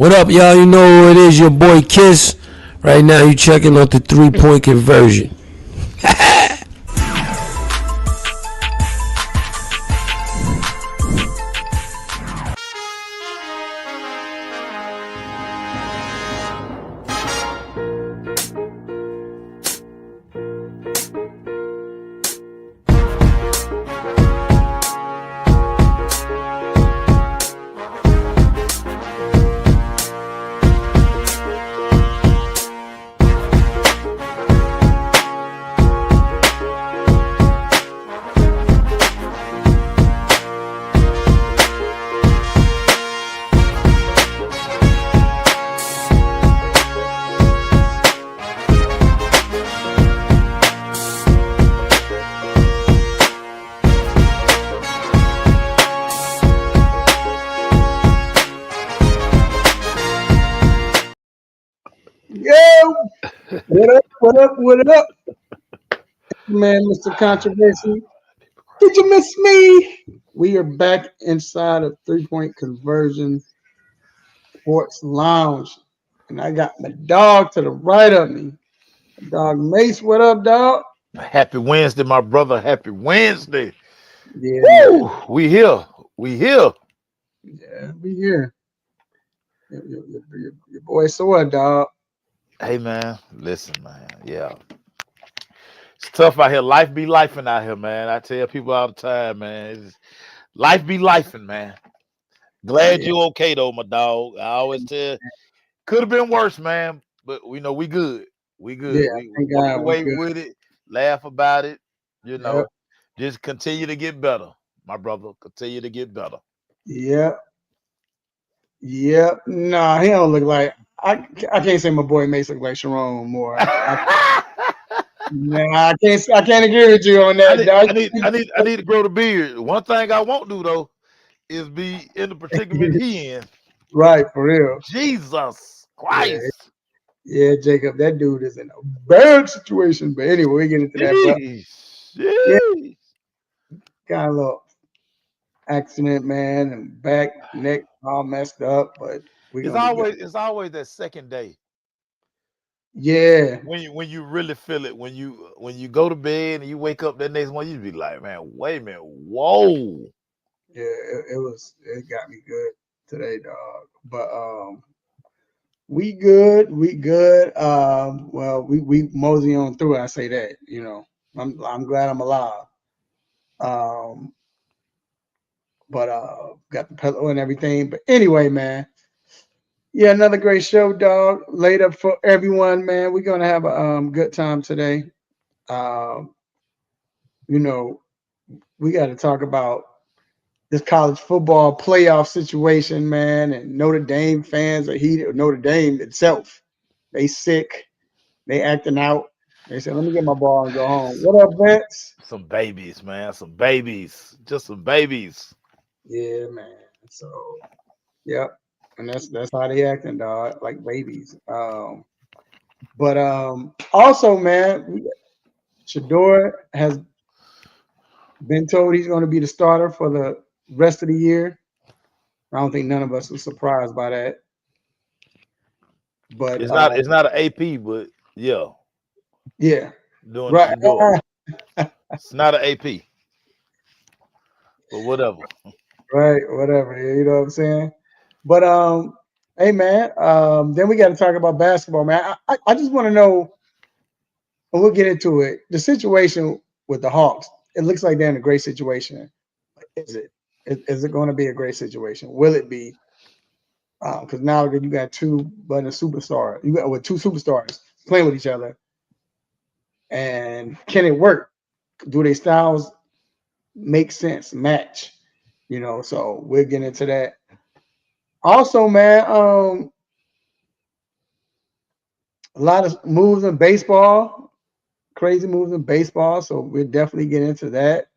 What up, y'all? You know who it is, your boy Kiss. Right now, you checking out the 3-point conversion. Yo, what up, what up, what up? Man, Mr. Controversy. Did you miss me? We are back inside of 3-point conversion sports lounge. And I got my dog to the right of me. Dog Mace, what up, dog? Happy Wednesday, my brother. Happy Wednesday. Yeah, Woo! man. We here. We here. Yeah, be here. Your boy, so what, dog? Hey, man. Listen, man. Yeah. It's tough out here. Life be lifing out here, man. I tell people all the time, man. Life be lifing, man. Glad Yeah, you okay, though, my dog. I always tell could have been worse, man. But we know we good. We yeah, good. We thank work God we away good. with it. Laugh about it. You Yep, know. Just continue to get better, my brother. Continue to get better. yep, yep. Nah, he don't look like I can't say my boy Mace look like Sharon Moore. Nah, I can't agree with you on I that, need, dog. I need, I need, I need to grow the beard. One thing I won't do though is be in the predicament he in. Right, for real. Jesus Yeah, Christ. yeah, Jacob, that dude is in a bad situation. But anyway, we get into that. But Jeez. yeah, Jeez. got a little accident, man, and back, neck all messed up. But we're It's gonna be good. always it's always that second day Yeah, when you really feel it. When you go to bed and you wake up that next morning, you be like, man, wait a minute, whoa. yeah, it got me good today, dog. But we good. Well, we mosey on through. I say that, I'm glad I'm alive. Um, but got the pillow and everything. But anyway, man, yeah, another great show, dog. Laid up for everyone, man. We're gonna have a good time today. Um, you know, we got to talk about this college football playoff situation, man. And Notre Dame fans are heated. Notre Dame itself, they sick. They acting out. They said, "Let me get my ball and go home." What up, Vince? Some babies, man. Some babies. Just some babies. Yeah, man. So, yep. And that's how they acting, dog, like babies. But also, man, Shedueur has been told he's going to be the starter for the rest of the year. I don't think none of us was surprised by that. But It's not an AP, but yeah, yeah, doing right, Shador. It's not an AP, but whatever. right, whatever. Yeah, you know what I'm saying. But hey, man. Then we got to talk about basketball, man. I just want to know, and we'll get into it. The situation with the Hawks. It looks like they're in a great situation. Is it? Is it going to be a great situation? Will it be? Because now you got two but a superstar. You got with two superstars playing with each other, and can it work? Do their styles make sense, match? So we'll get into that. Also, man, a lot of moves in baseball, crazy moves in baseball. So we'll definitely get into that.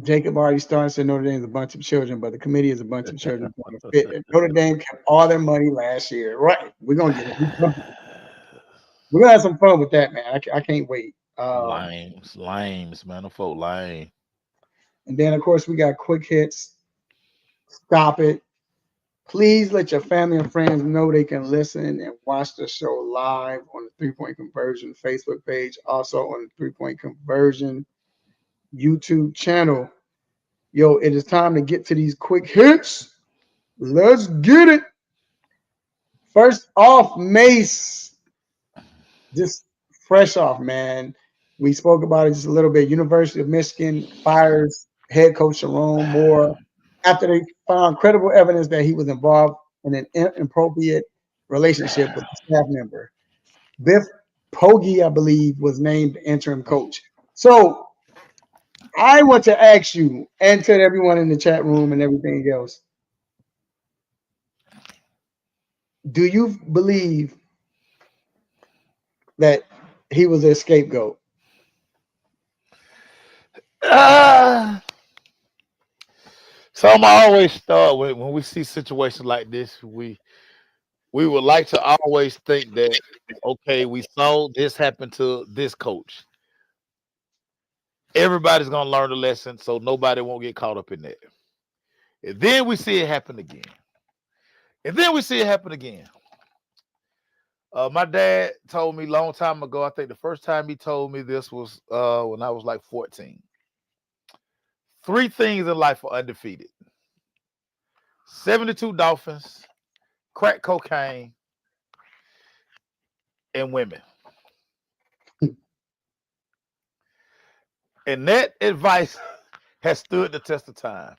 Jacob already started saying Notre Dame is a bunch of children, but the committee is a bunch of children playing fit. Notre Dame kept all their money last year. Right. We're gonna get it. We're gonna have some fun with that, man. I can't wait. Lames, man. The folk lame. And then of course we got quick hits, stop it, Please let your family and friends know they can listen and watch the show live on the 3 Point Conversion Facebook page, also on the 3 Point Conversion YouTube channel. Yo, it is time to get to these quick hits. Let's get it. First off, Mace, just fresh off, man. We spoke about it just a little bit. University of Michigan fires head coach Sharon Moore after they found credible evidence that he was involved in an inappropriate relationship with a staff member. Biff Poggi, I believe, was named interim coach. So I want to ask you and to everyone in the chat room and everything else, do you believe that he was a scapegoat? Some always start when we see situations like this. We would like to always think that, okay, we saw this happen to this coach. Everybody's gonna learn the lesson, so nobody won't get caught up in that. And then we see it happen again. And then we see it happen again. My dad told me a long time ago. I think the first time he told me this was when I was like 14. 3 things in life are undefeated: 72 Dolphins, crack cocaine, and women. And that advice has stood the test of time.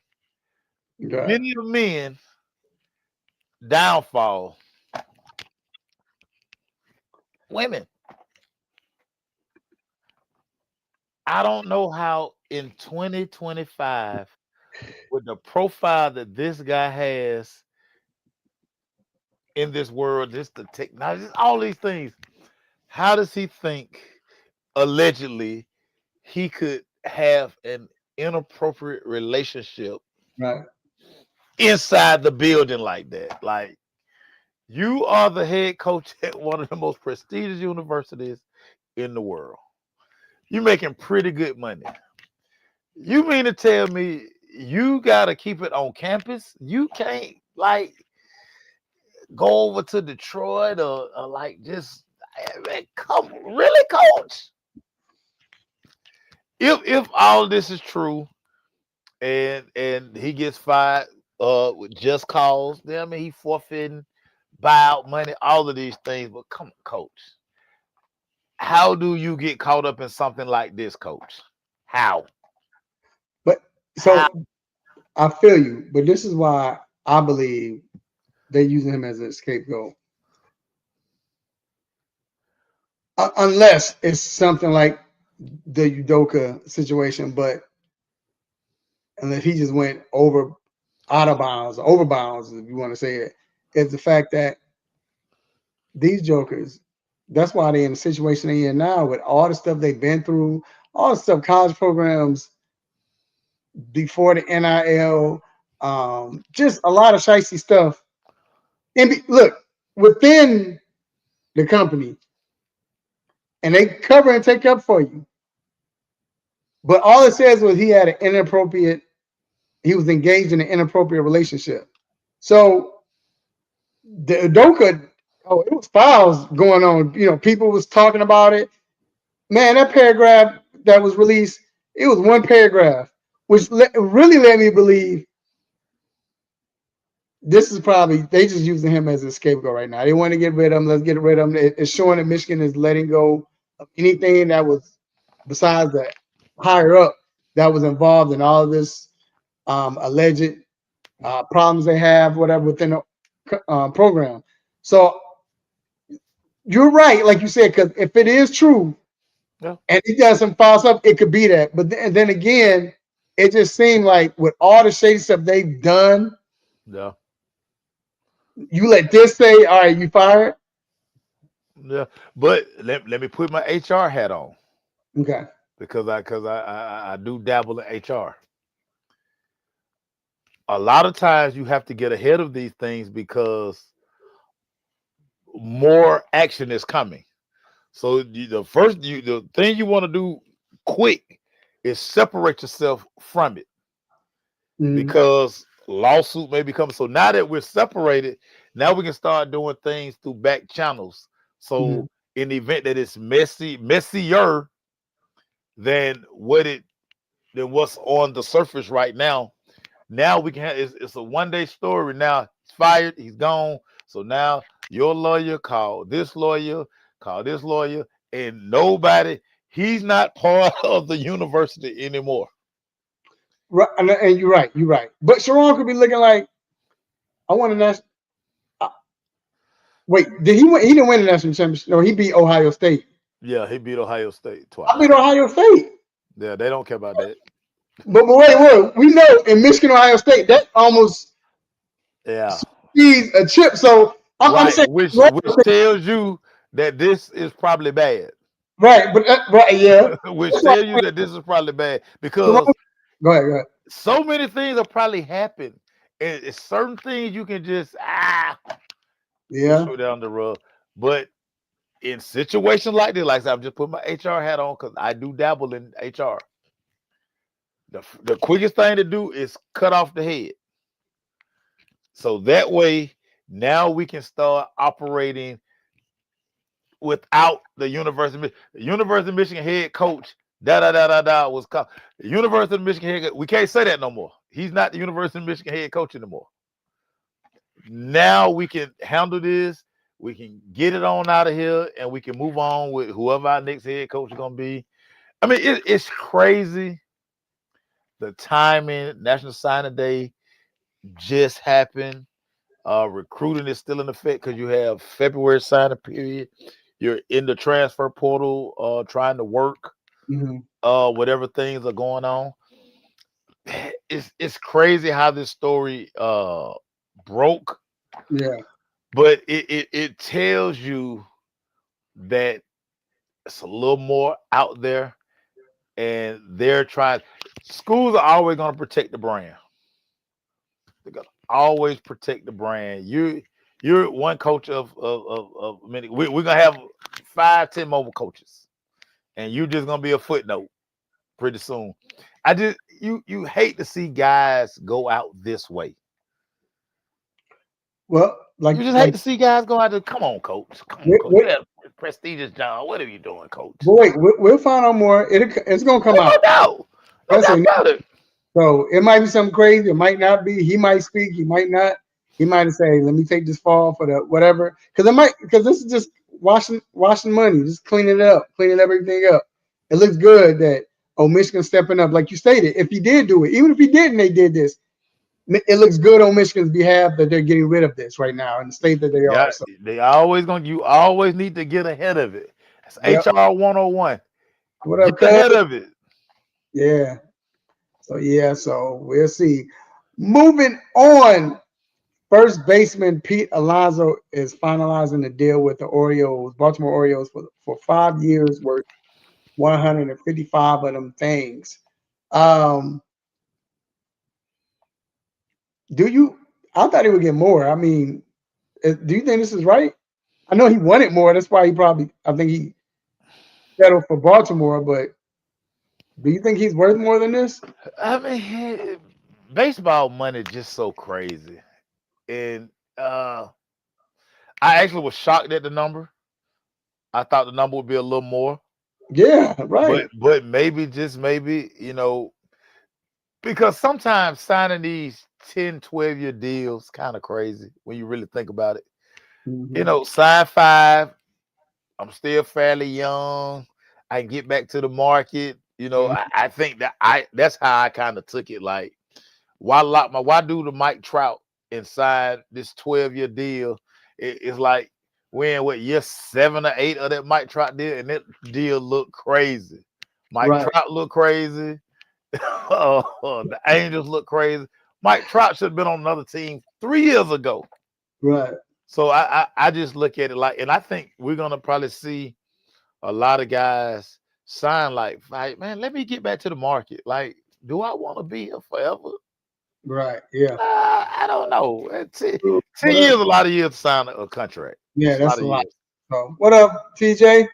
Okay. Many of men downfall, women. I don't know how in 2025, with the profile that this guy has in this world, just the technology, just all these things, how does he think allegedly he could have an inappropriate relationship Right. inside the building like that? Like, you are the head coach at one of the most prestigious universities in the world. You're making pretty good money. You mean to tell me you gotta keep it on campus? You can't like go over to Detroit or like just man, come really, coach? If all of this is true and he gets fired with just cause, then I mean he forfeiting buyout money, all of these things. But come on, coach. How do you get caught up in something like this, coach? How? But so I feel you, but this is why I believe they're using him as a scapegoat. Unless it's something like the Udoka situation, but unless he just went out of bounds, over bounds, if you want to say it, is the fact that these jokers, that's why they're in the situation they're in now with all the stuff they've been through, all the stuff college programs before the NIL, just a lot of shicey stuff. And look, within the company, and they cover and take up for you. But all it says was he was engaged in an inappropriate relationship. So the Udoka, it was files going on. You know, people was talking about it. Man, that paragraph that was released, it was one paragraph, which really led me believe this is probably, they just using him as a scapegoat right now. They want to get rid of him. Let's get rid of him. It's showing that Michigan is letting go of anything that was besides the higher up that was involved in all of this alleged problems they have, whatever, within the program. So you're right, like you said, because if it is true, Yeah. and he does some false up, it could be that. But then again, it just seemed like with all the shady stuff they've done, Yeah. you let this say, all right, you fired? Yeah. But let me put my HR hat on Okay. because I do dabble in HR. A lot of times you have to get ahead of these things because more action is coming. So the thing you want to do quick is separate yourself from it, Mhm. because lawsuit may be coming. So now that we're separated, now we can start doing things through back channels. So in the event that it's messier than what's on the surface right now. Now we can have it's a one-day story. Now he's fired, he's gone. So now your lawyer called this lawyer, and he's not part of the university anymore. Right, and you're right. But Sharon could be looking like, I want to national. Wait, did he win? He didn't win the national championship. No, he beat Ohio State. Yeah, he beat Ohio State twice. I beat Ohio State. Yeah, they don't care about that. But wait, we know in Michigan, Ohio State, that almost he's a chip. So I'm saying, which tells you that this is probably bad. Right, but yeah. Which tells you that this is probably bad because go ahead. So many things have probably happened, and it's certain things you can just throw down the rug. But in situations like this, like I said, I'm just putting my HR hat on because I do dabble in HR. The quickest thing to do is cut off the head. So that way, now we can start operating without the University of Michigan head coach. Was called the University of Michigan head coach. We can't say that no more. He's not the University of Michigan head coach anymore. Now we can handle this. We can get it on out of here, and we can move on with whoever our next head coach is going to be. I mean, it's crazy. The timing, National Signing Day just happened. Recruiting is still in effect because you have February signing period. You're in the transfer portal trying to work whatever things are going on. It's crazy how this story broke. Yeah. But it tells you that it's a little more out there, and they're trying. Schools are always going to protect the brand. They're going to always protect the brand. You're one coach of many. We're going to have 5-10 mobile coaches, and you're just going to be a footnote pretty soon. You hate to see guys go out this way. Well, you just hate to see guys go out there. Come on, coach. You have a prestigious job. What are you doing, coach? But wait, we'll find out more. It's going to come out. No doubt about it. So it might be something crazy. It might not be. He might speak. He might not. He might say, "Let me take this fall for the whatever." Because this is just washing money, just cleaning everything up. It looks good that Michigan's stepping up, like you stated. If he did do it, even if he didn't, they did this. It looks good on Michigan's behalf that they're getting rid of this right now in the state that they are. So. You always need to get ahead of it. That's HR 101. What up, get ahead of it. Yeah. So we'll see. Moving on. First baseman Pete Alonso is finalizing the deal with the Baltimore Orioles for 5 years worth 155 of them things. I thought he would get more. I mean, do you think this is right? I know he wanted more. That's why I think he settled for Baltimore, but do you think he's worth more than this? I mean, baseball money is just so crazy. And I actually was shocked at the number. I thought the number would be a little more. Yeah, right. But maybe, because sometimes signing these 10, 12-year deals kind of crazy when you really think about it. Sign 5. I'm still fairly young. I can get back to the market. I think that's how I kind of took it. Like, why do the Mike Trout and sign this 12-year deal? It's like year 7 or 8 of that Mike Trout deal, and that deal looked crazy. Trout looked crazy. The Angels look crazy. Mike Trout should have been on another team 3 years ago. Right. So I just look at it like, and I think we're gonna probably see a lot of guys sign like, man, let me get back to the market. Like, do I want to be here forever? Right. Yeah. I don't know. 10 years, a lot of years to sign a contract. Yeah, that's a lot. So, what up, TJ?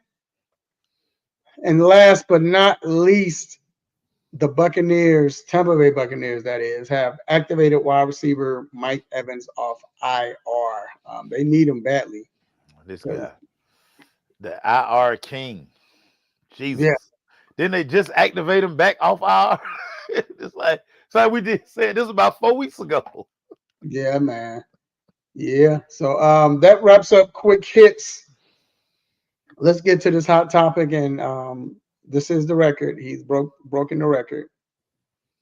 And last but not least, the Buccaneers, Tampa Bay Buccaneers, that is, have activated wide receiver Mike Evans off IR. They need him badly. This 'Cause, guy, the IR King, yeah, Jesus. Didn't they just activate him back off IR? It's like we did said this about 4 weeks ago. yeah, man. Yeah. So that wraps up quick hits. Let's get to this hot topic, and this is the record. He's broken the record.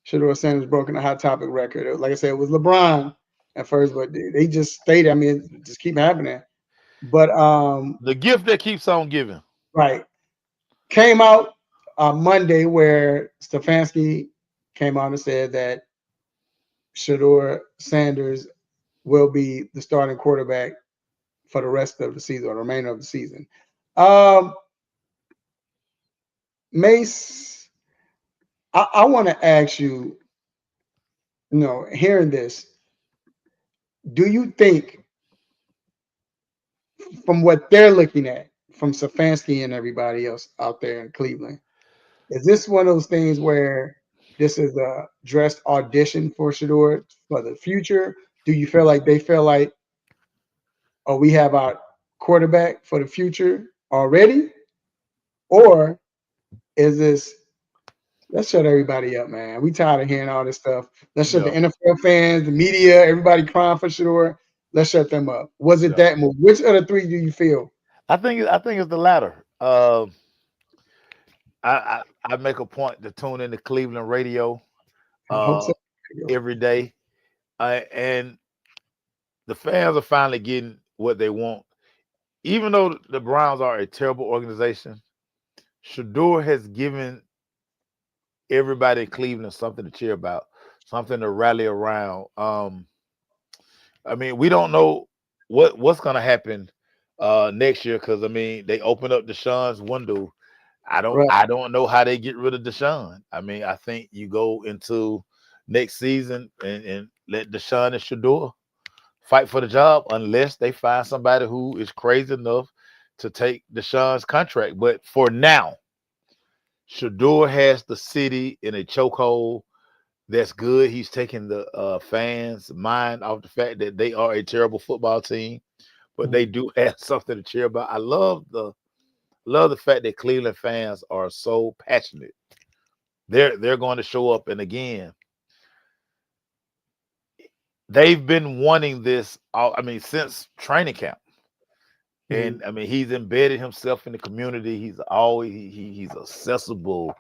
Shedueur Sanders broken the hot topic record. Like I said, it was LeBron at first, but they just stayed. I mean, it just keep happening. But The gift that keeps on giving. right, came out Monday where Stefanski came out and said that Shedueur Sanders will be the starting quarterback for the rest of the season or the remainder of the season. Mace, I want to ask you, hearing this, do you think from what they're looking at, from Stefanski and everybody else out there in Cleveland, is this one of those things where this is a dressed audition for Shedueur for the future? Do you feel like they feel like, oh, we have our quarterback for the future already? Or is this, let's shut everybody up, man. We tired of hearing all this stuff. Let's shut the Yeah. NFL fans, the media, everybody crying for Shedueur. Let's shut them up. Was it Yeah. that move? Which of the three do you feel? I think it's the latter. I make a point to tune into Cleveland radio I hope so. every day, and the fans are finally getting what they want. Even though the Browns are a terrible organization, Shedueur has given everybody in Cleveland something to cheer about, something to rally around. I mean, we don't know what's going to happen next year because I mean they opened up Deshaun's window. Right. I don't know how they get rid of Deshaun. I mean, I think you go into next season and let Deshaun and Shedueur fight for the job unless they find somebody who is crazy enough to take Deshaun's contract. But for now, Shedueur has the city in a chokehold. That's good. He's taking the fans' mind off the fact that they are a terrible football team, but they do have something to cheer about. I love the fact that Cleveland fans are so passionate. They're going to show up, and again, they've been wanting this. I mean, since training camp, and I mean, he's embedded himself in the community. He's always he's accessible.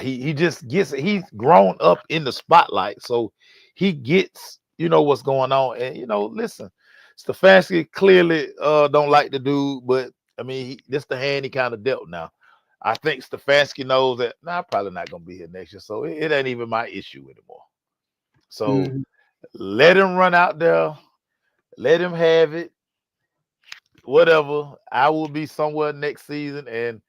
He just gets it. He's grown up in the spotlight, so he gets what's going on. And listen, Stefanski clearly don't like the dude, but I mean, this the hand he kind of dealt now. I think Stefanski knows that I'm probably not gonna be here next year, so it ain't even my issue anymore. So let him run out there, let him have it. Whatever. I will be somewhere next season, and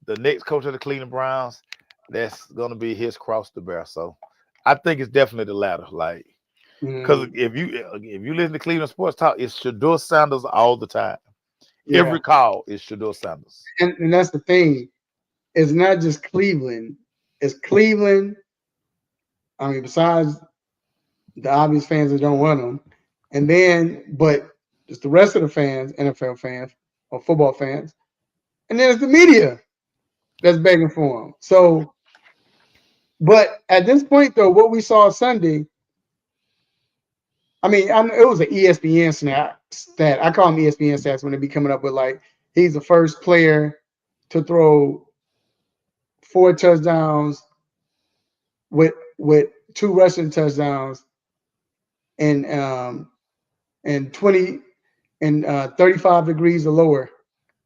the next coach of the Cleveland Browns, that's gonna be his cross to bear. So I think it's definitely the latter. Like, because if you listen to Cleveland sports talk, it's Shedueur Sanders all the time. Yeah. Every call is Shedueur Sanders. And that's the thing. It's not just Cleveland. It's Cleveland. I mean, besides the obvious fans that don't want them, and then, but it's the rest of the fans, NFL fans or football fans, and then it's the media that's begging for them. So, but at this point, though, what we saw Sunday, I mean, it was an ESPN stat. I call them ESPN stats when they be coming up with like he's the first player to throw 4 touchdowns with 2 rushing touchdowns and 20 and 35 degrees or lower.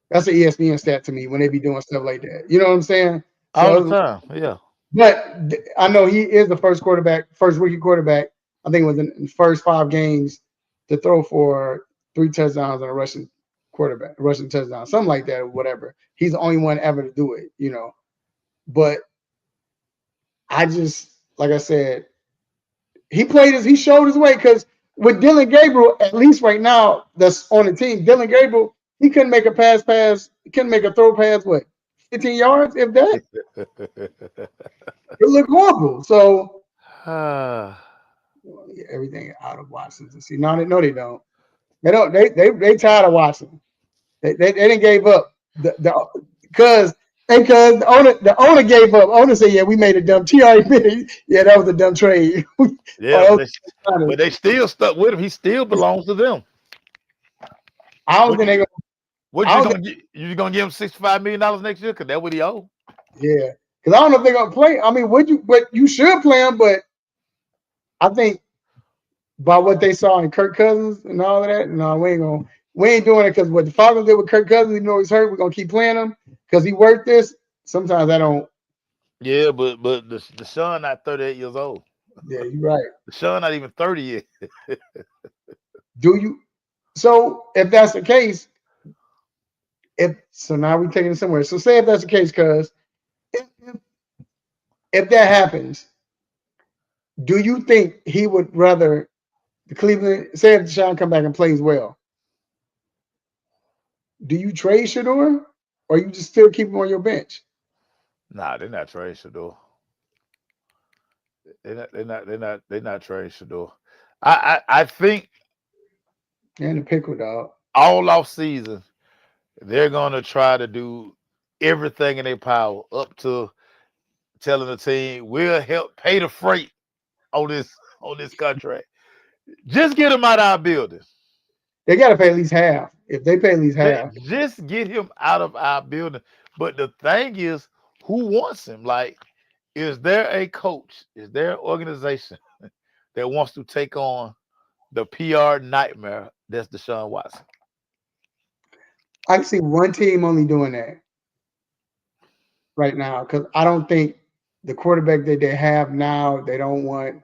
That's an ESPN stat to me when they be doing stuff like that. You know what I'm saying? All the time, yeah. But I know he is the first rookie quarterback. I think it was in the first 5 games to throw for 3 touchdowns and a rushing touchdown, something like that, or whatever. He's the only one ever to do it, But I just, like I said, he showed his way because with Dylan Gabriel, at least right now, that's on the team. Dylan Gabriel, he couldn't make a throw pass, 15 yards, if that. It looked horrible. So everything out of Watson to see. No, they don't. They don't. They tired of Watson. They didn't gave up because the owner gave up. Owner said, "Yeah, we made a dumb TRE. Yeah, that was a dumb trade." Yeah, but they still stuck with him. He still belongs to them. I don't think they're gonna. What you gonna get? You gonna give him $65 million next year? Cause that's what he owe. Yeah, because I don't know if they're gonna play. I mean, you should play him, but I think by what they saw in Kirk Cousins and all of that, no, we ain't doing it because what the Falcons did with Kirk Cousins, even though he's hurt, we're gonna keep playing him because he worked this. Sometimes I don't. Yeah, but the son not 38 years old. Yeah, you're right. The son not even 30 yet. Do you? So if that's the case, so now we're taking it somewhere. So say if that's the case, because if that happens, do you think he would rather the Cleveland say if Deshaun come back and plays well? Do you trade Shedueur or you just still keep him on your bench? Nah, they're not trading Shedueur. They're not trading Shedueur. I think And the pickle dog. All off season, they're gonna try to do everything in their power up to telling the team we'll help pay the freight on this contract. Just get him out of our building. They got to pay at least half. If they pay at least half, just get him out of our building. But the thing is, who wants him? Like, is there a coach? Is there an organization that wants to take on the PR nightmare that's Deshaun Watson? I can see one team only doing that right now because I don't think the quarterback that they have now they don't want,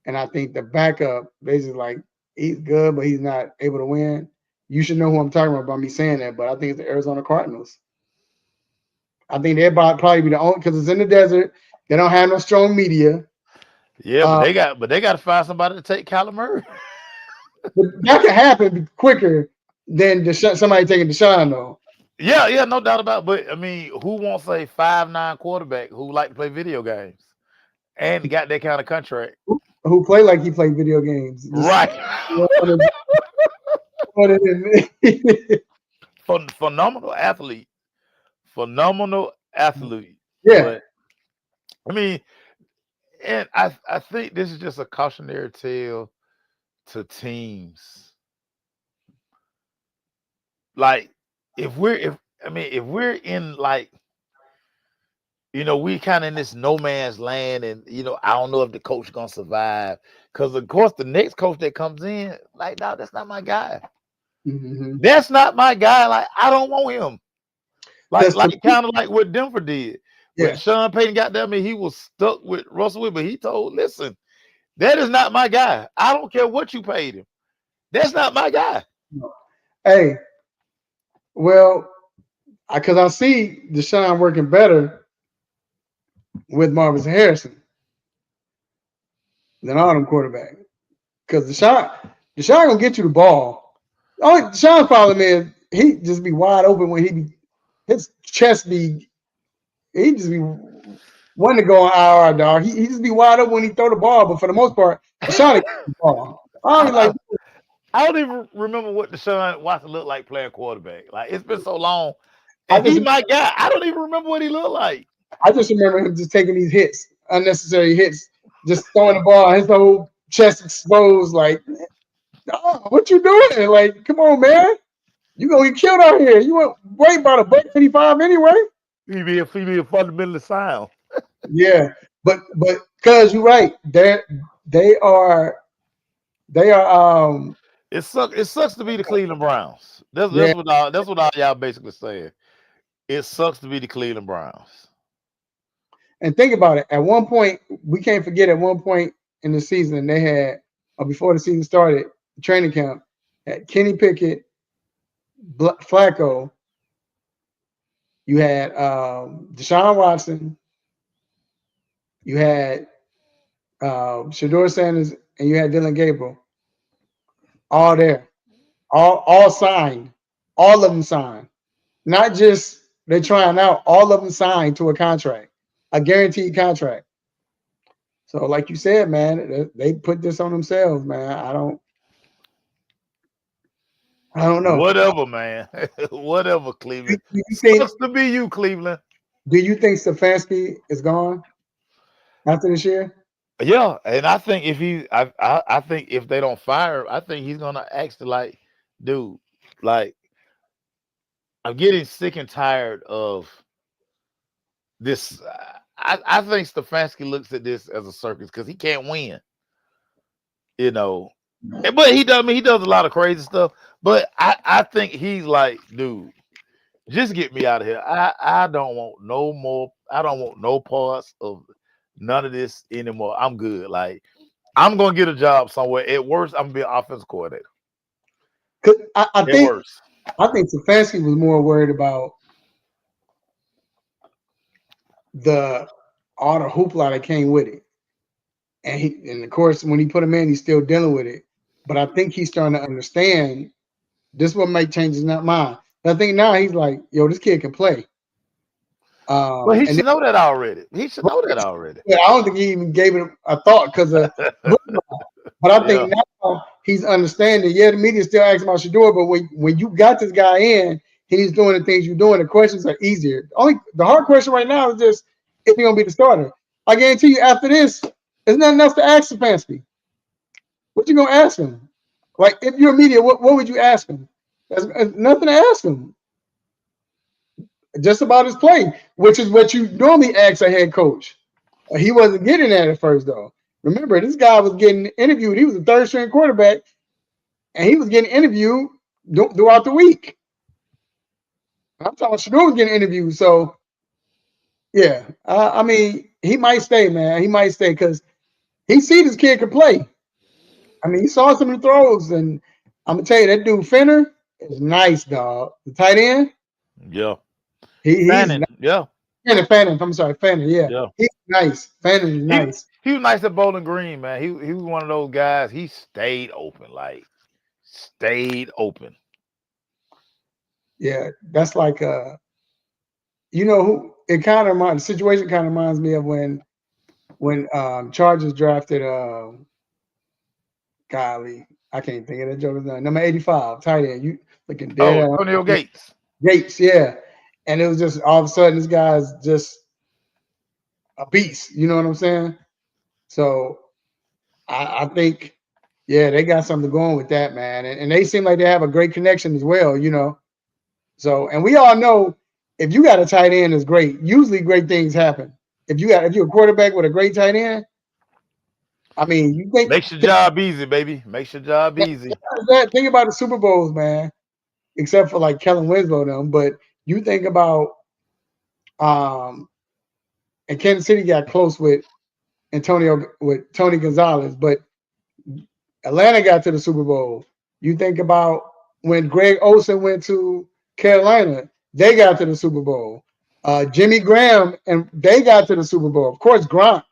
and I think the backup basically like he's good but he's not able to win. You should know who I'm talking about by me saying that, but I think it's the Arizona Cardinals. I think they'll probably be the only because it's in the desert. They don't have no strong media. Yeah, but they got to find somebody to take Kyler Murray. But that can happen quicker than somebody taking Deshaun though. Yeah, no doubt about it. But I mean, who wants a 5'9" quarterback who like to play video games and got that kind of contract? Who play like he played video games. Right. Phenomenal athlete. Yeah. But, I mean, and I think this is just a cautionary tale to teams. Like, if we're in like, we kind of in this no man's land, and I don't know if the coach is gonna survive. Because of course the next coach that comes in, like, no, that's not my guy. Mm-hmm. That's not my guy. Like, I don't want him. Like kind of like what Denver did. Yeah. When Sean Payton got there, I mean, he was stuck with Russell Wilson, but he told, listen, that is not my guy. I don't care what you paid him. That's not my guy. Hey, well, because I see Deshaun working better with Marvin Harrison than all them quarterbacks. Because Deshaun gonna get you the ball. Only Deshaun's problem is he just be wide open when his chest he just be wanting to go on IR, dog. He just be wide open when he throw the ball, but for the most part, Deshaun gets the ball. I don't even remember what Deshaun Watson looked like playing quarterback. Like, it's been so long. And he's my guy. I don't even remember what he looked like. I just remember him just taking these hits, unnecessary hits, just throwing the ball, his whole chest exposed. Like, oh, what you doing? Like, come on, man. You gonna get killed out here. You want right about $1.55 anyway. He be a fundamentally sound. Yeah, but because you're right, they are. It sucks to be the Cleveland Browns. That's what all y'all basically saying. It sucks to be the Cleveland Browns. And think about it. At one point, we can't forget. At one point in the season, they had before the season started, training camp had Kenny Pickett, Flacco. You had Deshaun Watson. You had Shedueur Sanders, and you had Dylan Gabriel. All there, all signed. All of them signed. Not just they're trying out. All of them signed to a contract, a guaranteed contract. So, like you said, man, they put this on themselves, man. I don't know. Whatever, man. Whatever, Cleveland. Do you think Sucks to be you, Cleveland. Stefanski is gone after this year? Yeah, and I think if I think if they don't fire him, I think he's gonna actually like, dude, like I'm getting sick and tired of this. I think Stefanski looks at this as a circus because he can't win, you know. But he does. I mean, he does a lot of crazy stuff. But I think he's like, dude, just get me out of here. I don't want no more. I don't want no parts of none of this anymore. I'm good. Like I'm gonna get a job somewhere. At worst, I'm gonna be an offensive coordinator. Cause I At think worst. Stefanski was more worried about all the hoopla that came with it, and of course when he put him in, he's still dealing with it. But I think he's starting to understand this. What might change his not mind. I think now he's like, yo, this kid can play. Well, he And should know that already. He should know that already. I don't think he even gave it a thought because of. But I think now he's understanding. Yeah, the media still asking about Shedueur, but when you got this guy in, he's doing the things you're doing. The questions are easier. The hard question right now is just if he's gonna be the starter. I guarantee you, after this, there's nothing else to ask Stefanski. What you gonna ask him? Like, if you're media, what would you ask him? There's nothing to ask him. Just about his play, which is what you normally ask a head coach. He wasn't getting that at first, though. Remember, this guy was getting interviewed. He was a third-string quarterback, and he was getting interviewed throughout the week. I'm talking Shedueur was getting interviewed. So, yeah, I mean, he might stay, man. He might stay because he see this kid can play. I mean, he saw some of the throws, and I'm gonna tell you, that dude Fenner is nice, dog. The tight end. Yeah. He's Fannin, yeah. Fannin. I'm sorry, Fannin. Yeah. Yeah. He's nice. Fannin is nice. He was nice at Bowling Green, man. He was one of those guys. He stayed open, like stayed open. Yeah, that's like who it kind of reminds. The situation kind of reminds me of when Chargers drafted golly, I can't think of that joker's name. Number 85, tight end. You looking dead. Oh, Antonio Gates. Gates, yeah. And it was just all of a sudden this guy's just a beast. You know what I'm saying? So I think, yeah, they got something going with that, man. And they seem like they have a great connection as well, you know. So, and we all know if you got a tight end is great. Usually great things happen. If you're a quarterback with a great tight end, I mean, you think makes your job easy, baby. Makes your job easy. Think about the Super Bowls, man. Except for like Kellen Winslow them, but you think about and Kansas City got close with Tony Gonzalez, but Atlanta got to the Super Bowl. You think about when Greg Olsen went to Carolina, they got to the Super Bowl. Jimmy Graham and they got to the Super Bowl. Of course, Gronk.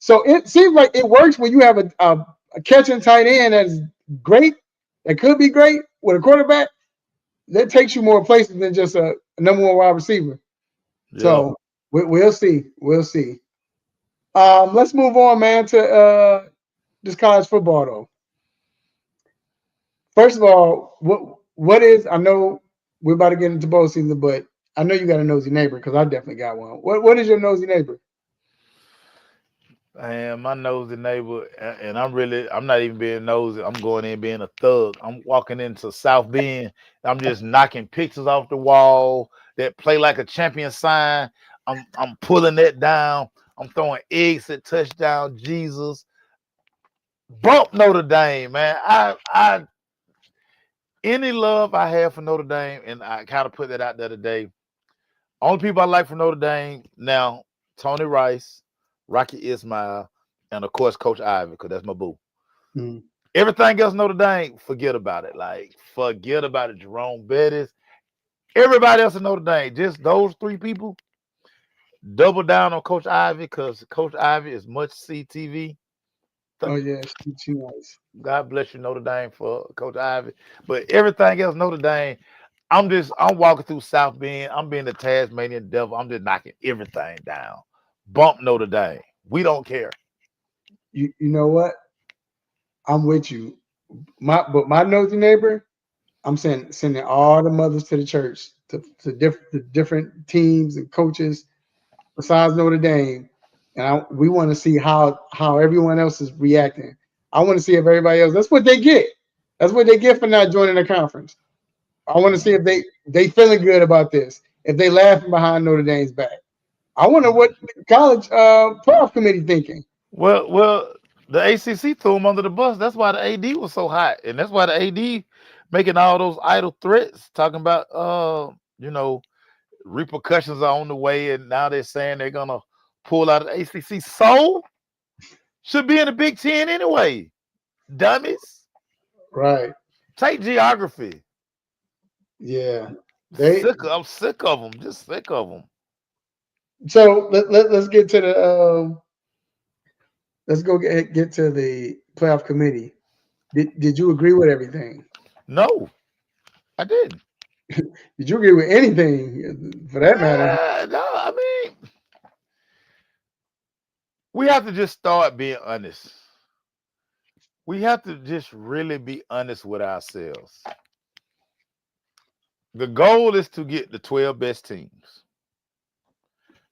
So it seems like it works when you have a catching tight end that's great, that could be great with a quarterback. That takes you more places than just a number one wide receiver. Yeah. So we'll see. We'll see. Let's move on, man, to this college football, though. First of all, what is, I know we're about to get into bowl season, but I know you got a nosy neighbor because I definitely got one. What is your nosy neighbor? Man, my nosy neighbor, and I'm not even being nosy. I'm going in being a thug. I'm walking into South Bend. I'm just knocking pictures off the wall that play like a champion sign. I'm pulling that down. I'm throwing eggs at touchdown. Jesus, bump Notre Dame, man. I any love I have for Notre Dame, and I kind of put that out there today. Only people I like from Notre Dame now: Tony Rice, Rocky Ismail, and of course Coach Ivey, because that's my boo. Mm-hmm. Everything else Notre Dame, forget about it. Like, forget about it. Jerome Bettis, everybody else in Notre Dame, just those three people. Double down on Coach Ivey because Coach Ivey is much CTV. Oh yeah, she nice. God bless you, Notre Dame, for Coach Ivey. But everything else, Notre Dame, I'm walking through South Bend. I'm being the Tasmanian devil. I'm just knocking everything down. Bump Notre Dame. We don't care. You know what? I'm with you. My nosy neighbor, I'm sending all the mothers to the church to different teams and coaches besides Notre Dame, and we want to see how everyone else is reacting. I want to see if everybody else. That's what they get. That's what they get for not joining the conference. I want to see if they feeling good about this. If they laughing behind Notre Dame's back. I wonder what the college playoff committee thinking. Well, the ACC threw him under the bus. That's why the AD was so hot, and that's why the AD making all those idle threats, talking about repercussions are on the way, and now they're saying they're gonna pull out of the ACC. So should be in the Big Ten anyway. Dummies. Right. Take geography. Yeah. I'm sick of them. Just sick of them. So let's get to the let's go get to the playoff committee. Did you agree with everything? No, I didn't. Did you agree with anything for that matter? No, I mean, we have to just start being honest. We have to just really be honest with ourselves. The goal is to get the 12 best teams,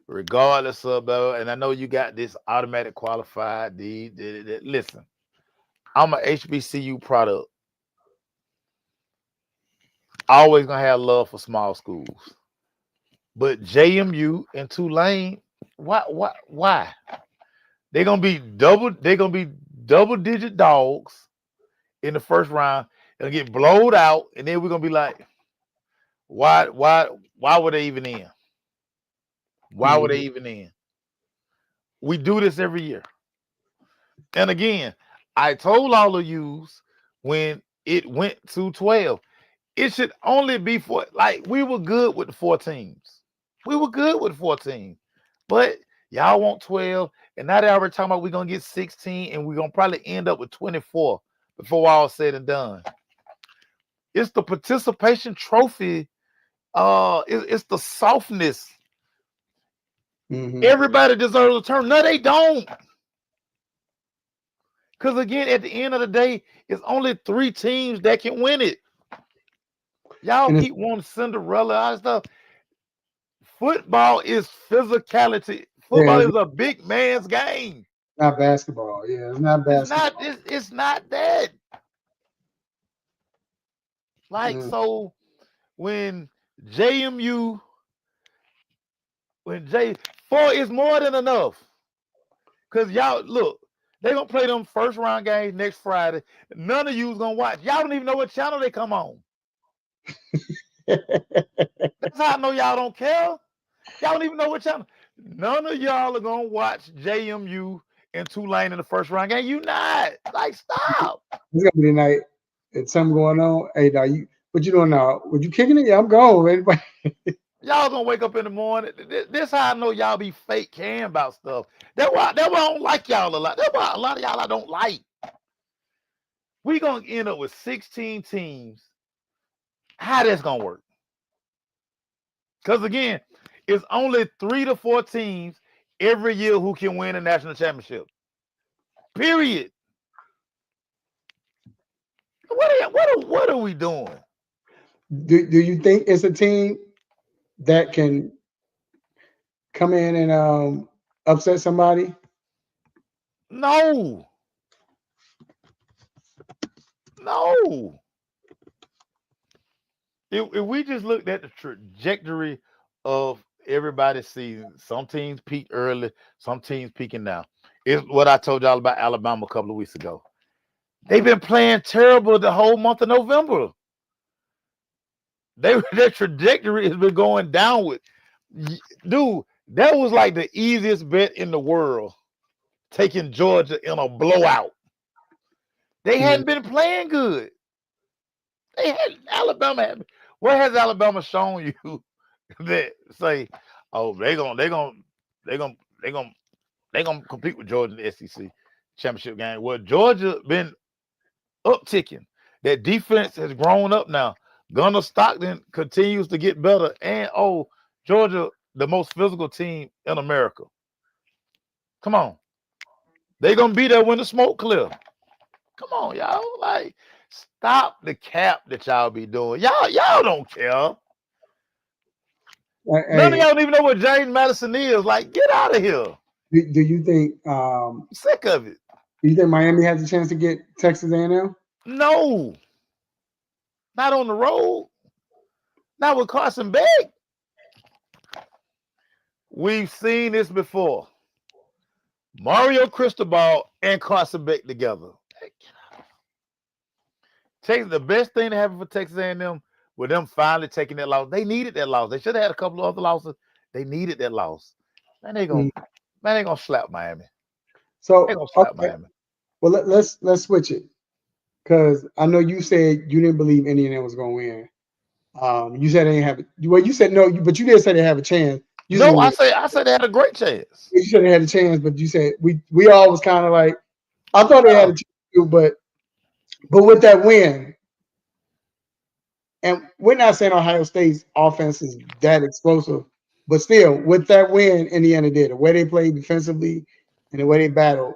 regardless of, and I know you got this automatic qualified. Listen, I'm an HBCU product. Always gonna have love for small schools, but JMU and Tulane, why? They're gonna be double-digit dogs in the first round. They'll get blowed out, and then we're gonna be like, why were they even in? Why were they even in? We do this every year. And again, I told all of you when it went to 12, it should only be for, like, we were good with the 4 teams. We were good with 14, but y'all want 12, and now they're already talking about we're gonna get 16, and we're gonna probably end up with 24 before all said and done. It's the participation trophy. It's the softness. Everybody deserves a turn. No, they don't. Because again, at the end of the day, it's only 3 teams that can win it. Y'all keep wanting Cinderella, all that stuff. Football is physicality. Football is a big man's game. Not basketball. Yeah, it's not basketball. It's not that. Like, so when JMU, when 4 is more than enough. Because y'all, look, they're going to play them first round games next Friday. None of you's going to watch. Y'all don't even know what channel they come on. That's how I know y'all don't care. Y'all don't even know what channel. None of y'all are going to watch JMU and Tulane in the first round game. You not. Like, stop. It's going to be the night. It's something going on. Hey, dog, what you doing now? Would you kicking it? Yeah, I'm going. Y'all gonna wake up in the morning. This how I know y'all be fake caring about stuff. That's why I don't like y'all a lot. That's why a lot of y'all I don't like. We gonna end up with 16 teams. How that's gonna work? Because again, it's only 3 to 4 teams every year who can win a national championship. Period. What are we doing? Do you think it's a team that can come in and upset somebody? No. If we just looked at the trajectory of everybody's season, some teams peak early, some teams peaking now. It's what I told y'all about Alabama a couple of weeks ago. They've been playing terrible the whole month of November. Their trajectory has been going downward. Dude, that was like the easiest bet in the world, taking Georgia in a blowout. They hadn't been playing good. What has Alabama shown you that say, oh, they gonna compete with Georgia in the SEC championship game? Well, Georgia been upticking. That defense has grown up now. Gunnar Stockton continues to get better. And, Georgia, the most physical team in America. Come on. They're going to be there when the smoke clear. Come on, y'all. Like, stop the cap that y'all be doing. Y'all don't care. None of y'all don't even know what James Madison is. Like, get out of here. Do you think I'm sick of it. Do you think Miami has a chance to get Texas A&M? No. Not on the road. Not with Carson Beck. We've seen this before. Mario Cristobal and Carson Beck together. Texas, the best thing to happen for Texas A&M with them finally taking that loss. They needed that loss. They should have had a couple of other losses. They needed that loss. Man, they gonna slap Miami. So They gonna slap Miami. Well, let's switch it, because I know you said you didn't believe Indiana was going to win. You said they didn't have it. Well, you said no, but you did say they have a chance. I said they had a great chance. You said they had a chance, but you said we all was kind of like, I thought they had a chance too, but with that win, and we're not saying Ohio State's offense is that explosive, but still, with that win, Indiana did. The way they played defensively and the way they battled,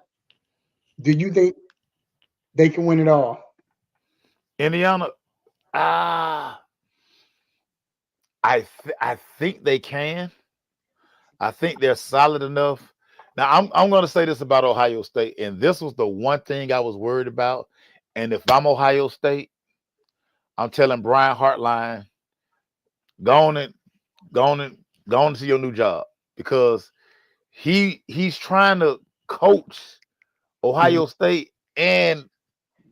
do you think they can win it all? Indiana, I think they can. I think they're solid enough. Now, I'm going to say this about Ohio State, and this was the one thing I was worried about. And if I'm Ohio State, I'm telling Brian Hartline, go on to your new job, because he's trying to coach Ohio State and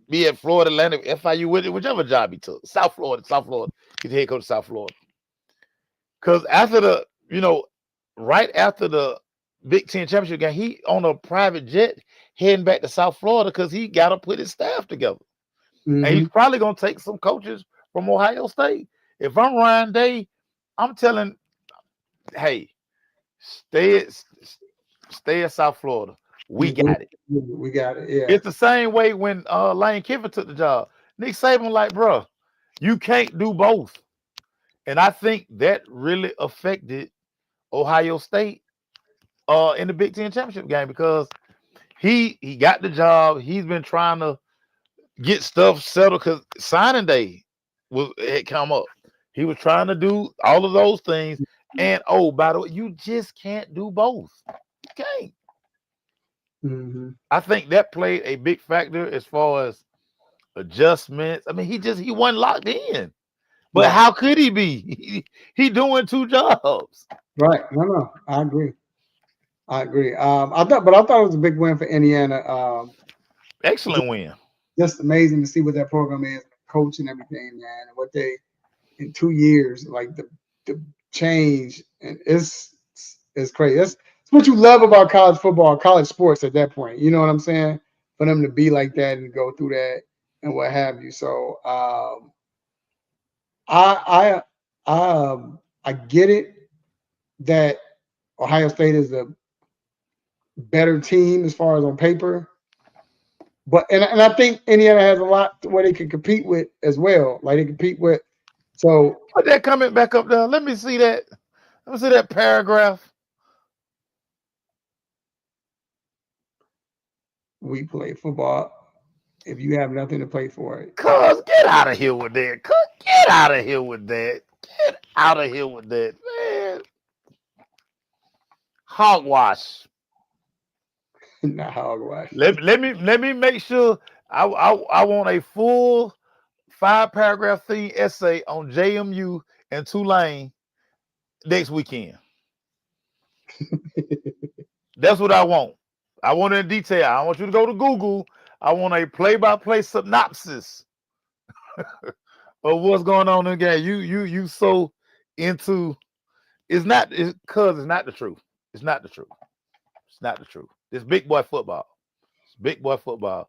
be at Florida Atlantic, FIU, with it, whichever job he took. South Florida. He's the head coach of South Florida. Because right after the Big Ten championship game, he on a private jet heading back to South Florida because he got to put his staff together. And he's probably going to take some coaches from Ohio State. If I'm Ryan Day, I'm telling, hey, stay at South Florida. We got it. We got it. Yeah. It's the same way when Lane Kiffin took the job. Nick Saban, like, bro, you can't do both. And I think that really affected Ohio State in the Big Ten championship game, because he got the job. He's been trying to get stuff settled because signing day had come up. He was trying to do all of those things. And by the way, you just can't do both. You can't. I think that played a big factor as far as adjustments. I mean, he wasn't locked in. But how could he be? He doing two jobs. Right. No, I agree. I thought it was a big win for Indiana. Excellent win. Just amazing to see what that program is, coach and everything, man, and what they in 2 years, like the change, and it's crazy. That's what you love about college football, college sports at that point. You know what I'm saying? For them to be like that and go through that and what have you. So I get it that Ohio State is a better team as far as on paper, but and I think Indiana has a lot where they can compete with as well. Like they compete with. So put that comment back up there. Let me see that. Let me see that paragraph. We play football if you have nothing to play for it. Cuz, get out of here with that. Get out of here with that. Get out of here with that, man. Hogwash. Not hogwash. Let me make sure. I want a full 5-paragraph theme essay on JMU and Tulane next weekend. That's what I want. I want it in detail. I want you to go to Google. I want a play-by-play synopsis of what's going on in the game. You so into it's not the truth. It's not the truth. It's not the truth. It's big boy football. It's big boy football.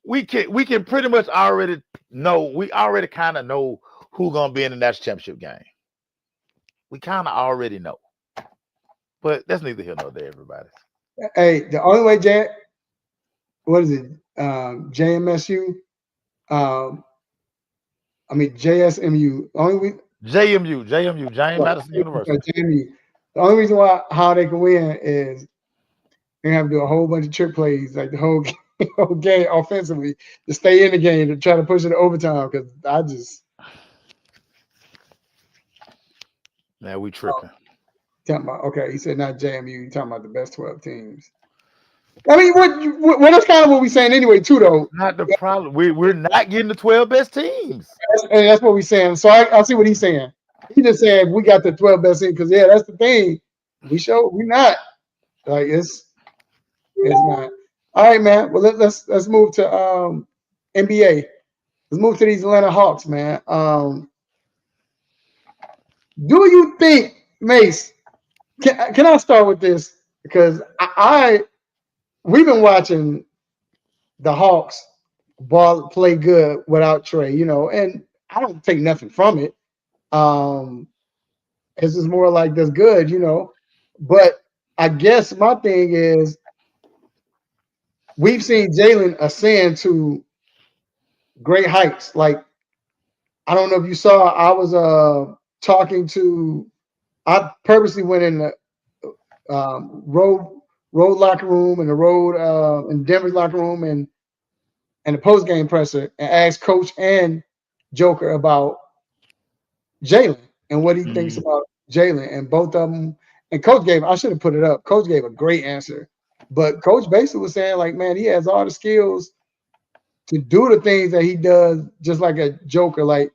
We can pretty much already know. We already kind of know who's gonna be in the national championship game. We kind of already know. But that's neither here nor there, everybody. Hey, the only way, Jack, what is it? JMSU. I mean JSMU. JMU, James Madison University. JMU. The only reason why how they can win is they have to do a whole bunch of trick plays, like the whole whole game offensively to stay in the game to try to push it to overtime. Because I just Now we tripping. talking about okay. He said not JMU. You talking about the best 12 teams. I mean, what that's kind of what we're saying anyway, too, though. Not the problem. We're not getting the 12 best teams. And that's what we're saying. So I see what he's saying. He just said we got the 12 best teams because that's the thing. We're not like it's not. All right, man. Well, let's move to NBA. Let's move to these Atlanta Hawks, man. Do you think, Mace? Can I start with this because we've been watching the Hawks play good without Trey, and I don't take nothing from it. It's just more like that's good, But I guess my thing is we've seen Jalen ascend to great heights. Like, I don't know if you saw, I was I purposely went in the road locker room and the road in Denver's locker room and the post game presser and asked Coach and Joker about Jalen and what he thinks about Jalen, and both of them. And Coach I should have put it up. Coach gave a great answer, but Coach basically was saying like, man, he has all the skills to do the things that he does, just like a Joker. Like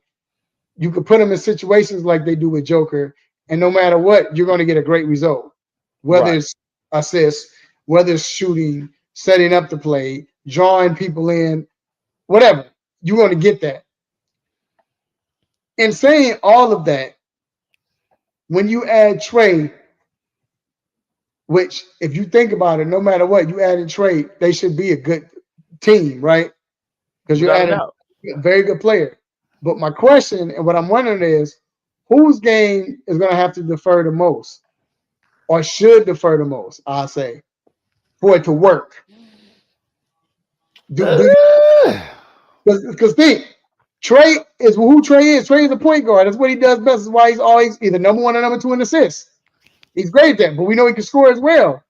you could put him in situations like they do with Joker, and no matter what, you're going to get a great result. Whether it's assists, whether it's shooting, setting up the play, drawing people in, whatever, you're going to get that. In saying all of that, when you add Trey, which if you think about it, no matter what, you added Trey, they should be a good team, right? Because you added a very good player. But my question and what I'm wondering is, whose game is going to have to defer the most or should defer the most, I'll say, for it to work? Because think, Trey is who Trey is. Trey is a point guard. That's what he does best. That's why he's always either number one or number two in assists. He's great at that, but we know he can score as well.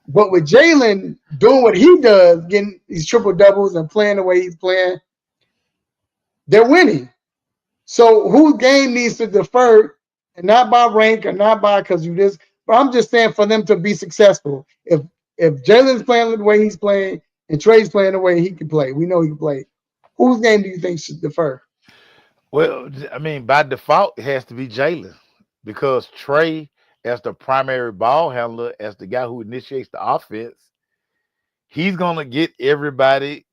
But with Jalen doing what he does, getting these triple doubles and playing the way he's playing, they're winning. So whose game needs to defer, and not by rank or not by because you just, but I'm just saying for them to be successful. If Jalen's playing the way he's playing and Trey's playing the way he can play, we know he can play. Whose game do you think should defer? Well, I mean, by default, it has to be Jalen because Trey, as the primary ball handler, as the guy who initiates the offense, he's going to get everybody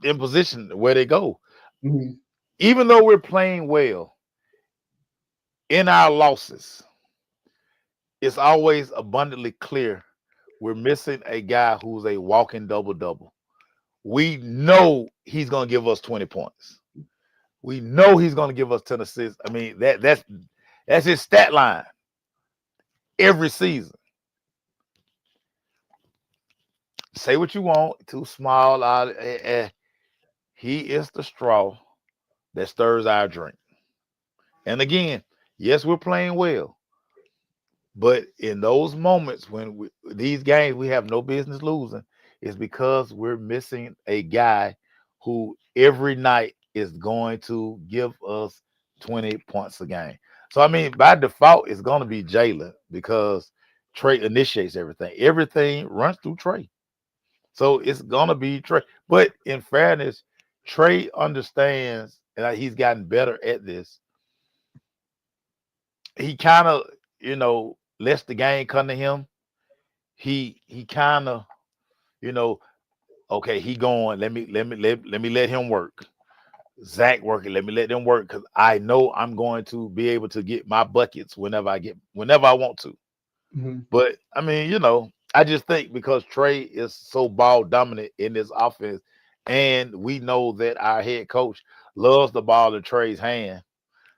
in position where they go. Mm-hmm. Even though we're playing well, in our losses, it's always abundantly clear we're missing a guy who's a walking double-double. We know he's going to give us 20 points. We know he's going to give us 10 assists. I mean, that's his stat line every season. Say what you want, too small. He is the straw that stirs our drink. And again, yes, we're playing well. But in those moments when these games we have no business losing, is because we're missing a guy who every night is going to give us 20 points a game. So, I mean, by default, it's going to be Jalen because Trey initiates everything. Everything runs through Trey. So it's going to be Trey. But in fairness, Trey understands, and he's gotten better at this. He kind of, lets the game come to him. He kind of, okay, he going. Let me let him work. Zach working. Let me let them work because I know I'm going to be able to get my buckets whenever I want to. Mm-hmm. But I mean, I just think because Trey is so ball dominant in this offense, and we know that our head coach loves the ball in Trey's hand,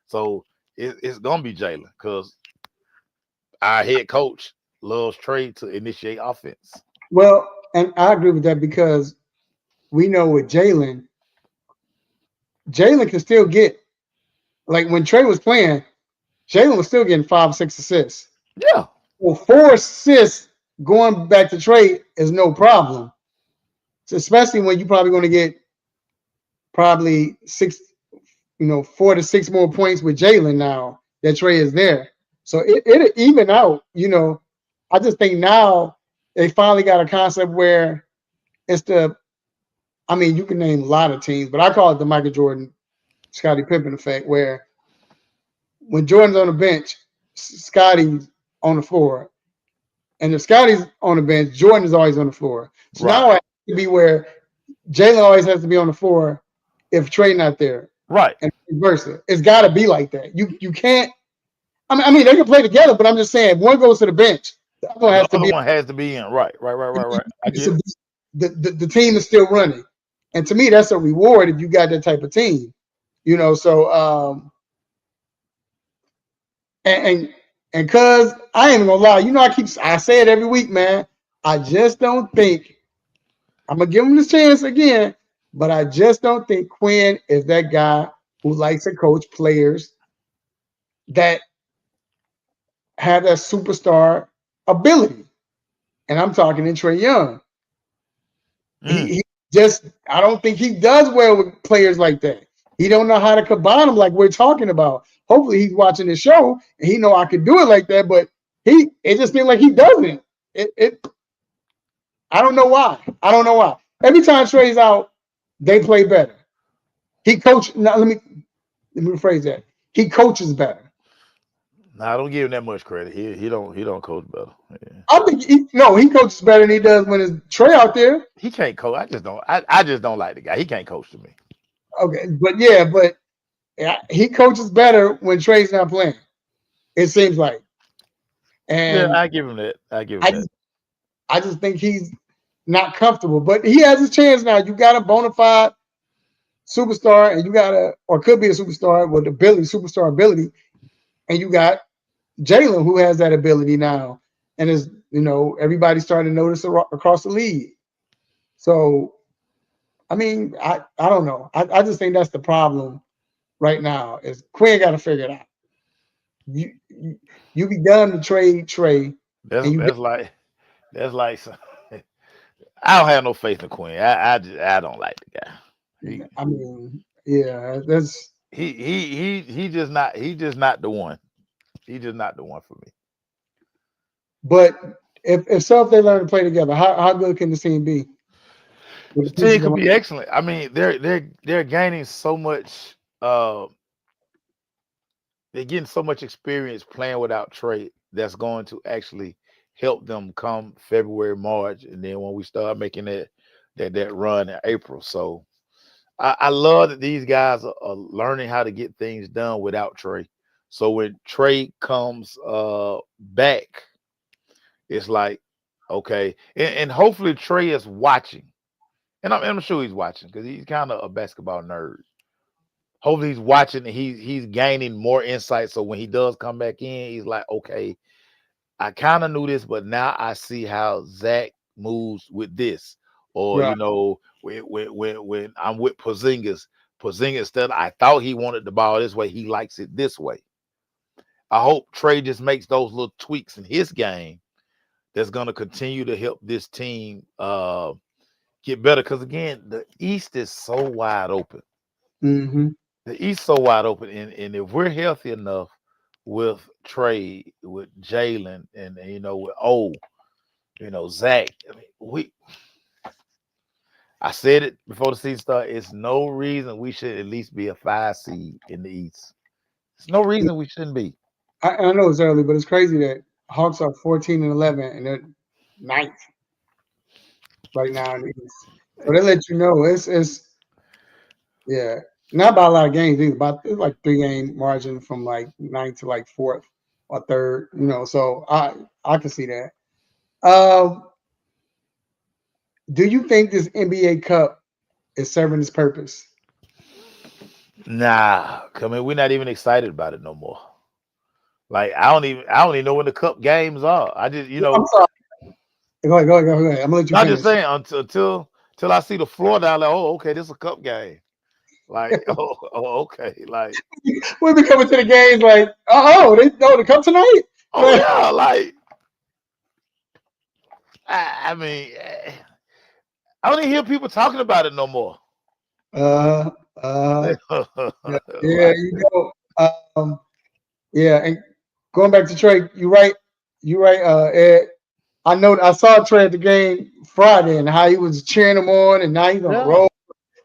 so it's gonna be Jalen because our head coach loves Trey to initiate offense. Well, and I agree with that because we know with Jalen, Jalen can still get, like when Trey was playing, Jalen was still getting 5-6 assists. Yeah. Well, 4 assists going back to Trey is no problem. So especially when you're probably going to get probably 4 to 6 more points with Jalen now that Trey is there. So it'll even out, I just think now they finally got a concept where you can name a lot of teams, but I call it the Michael Jordan, Scottie Pippen effect, where when Jordan's on the bench, Scottie's on the floor. And if Scottie's on the bench, Jordan is always on the floor. So now it has to be where Jalen always has to be on the floor if Trey not there. Right. And vice versa. It's got to be like that. You can't. I mean, they can play together, but I'm just saying, if one goes to the bench, the other one has to be. One has to be in. Right. I get it. The team is still running, and to me, that's a reward if you got that type of team. So and cuz I ain't gonna lie, I say it every week, man. I just don't think I'm gonna give him this chance again, but I just don't think Quinn is that guy who likes to coach players that have that superstar ability. And I'm talking in Trae Young. He just, I don't think he does well with players like that. He don't know how to combine them like we're talking about. Hopefully he's watching the show and he know I can do it like that, but it just seems like he doesn't. I don't know why. Every time Trey's out, they play better. He coach. Now let me rephrase that. He coaches better. Nah, I don't give him that much credit. He don't coach better. Yeah. I think he coaches better than he does when it's Trey out there. He can't coach. I just don't like the guy. He can't coach to me. Okay, but he coaches better when Trey's not playing. It seems like. And yeah, I give him that. I just think he's not comfortable, but he has his chance now. You got a bona fide superstar, and or could be a superstar with superstar ability, and you got Jalen who has that ability now, and is everybody's starting to notice across the league. So, I mean, I don't know. I just think that's the problem right now. Is Quinn got to figure it out. You be done to trade Trey. That's like I don't have no faith in Quinn. I don't like the guy. I mean, yeah, that's he just not the one. He's just not the one for me. But if they learn to play together, how good can the team be? The team could be excellent. I mean, they're gaining so much. They're getting so much experience playing without Trey that's going to actually help them come February, March, and then when we start making that run in April. So I love that these guys are learning how to get things done without Trey. So when Trey comes back, it's like, okay, and hopefully Trey is watching, and I'm sure he's watching because he's kind of a basketball nerd. Hopefully he's watching and he's gaining more insight. So when he does come back in, he's like, okay, I kind of knew this, but now I see how Zach moves with this. Or, right. When I'm with Porzingis, I thought he wanted the ball this way. He likes it this way. I hope Trey just makes those little tweaks in his game that's going to continue to help this team get better. Because, again, the East is so wide open. Mm-hmm. The East so wide open. And if we're healthy enough with Trey, with Jalen, and with Zach, I mean, I said it before the season started. It's no reason we should at least be a 5 seed in the East. There's no reason we shouldn't be. I know it's early, but it's crazy that Hawks are 14-11 and they're 9th right now in the East. So they let you know it's not by a lot of games either. It's like 3-game margin from like 9th to like 4th or 3rd. So I can see that. Do you think this NBA Cup is serving its purpose? Nah, we're not even excited about it no more. Like I don't even know when the Cup games are. I just I'm sorry. Go ahead. I'm gonna let you. I'm just saying until I see the floor down, like, oh, okay, this is a Cup game. Like, okay. Like, We be coming to the games like, they come tonight. oh yeah, like I mean, I don't even hear people talking about it no more. Uh, uh, yeah, Like, you know, yeah, and going back to Trey, you right, Ed. I saw Trey at the game Friday and how he was cheering him on, and now he's on the yeah, road.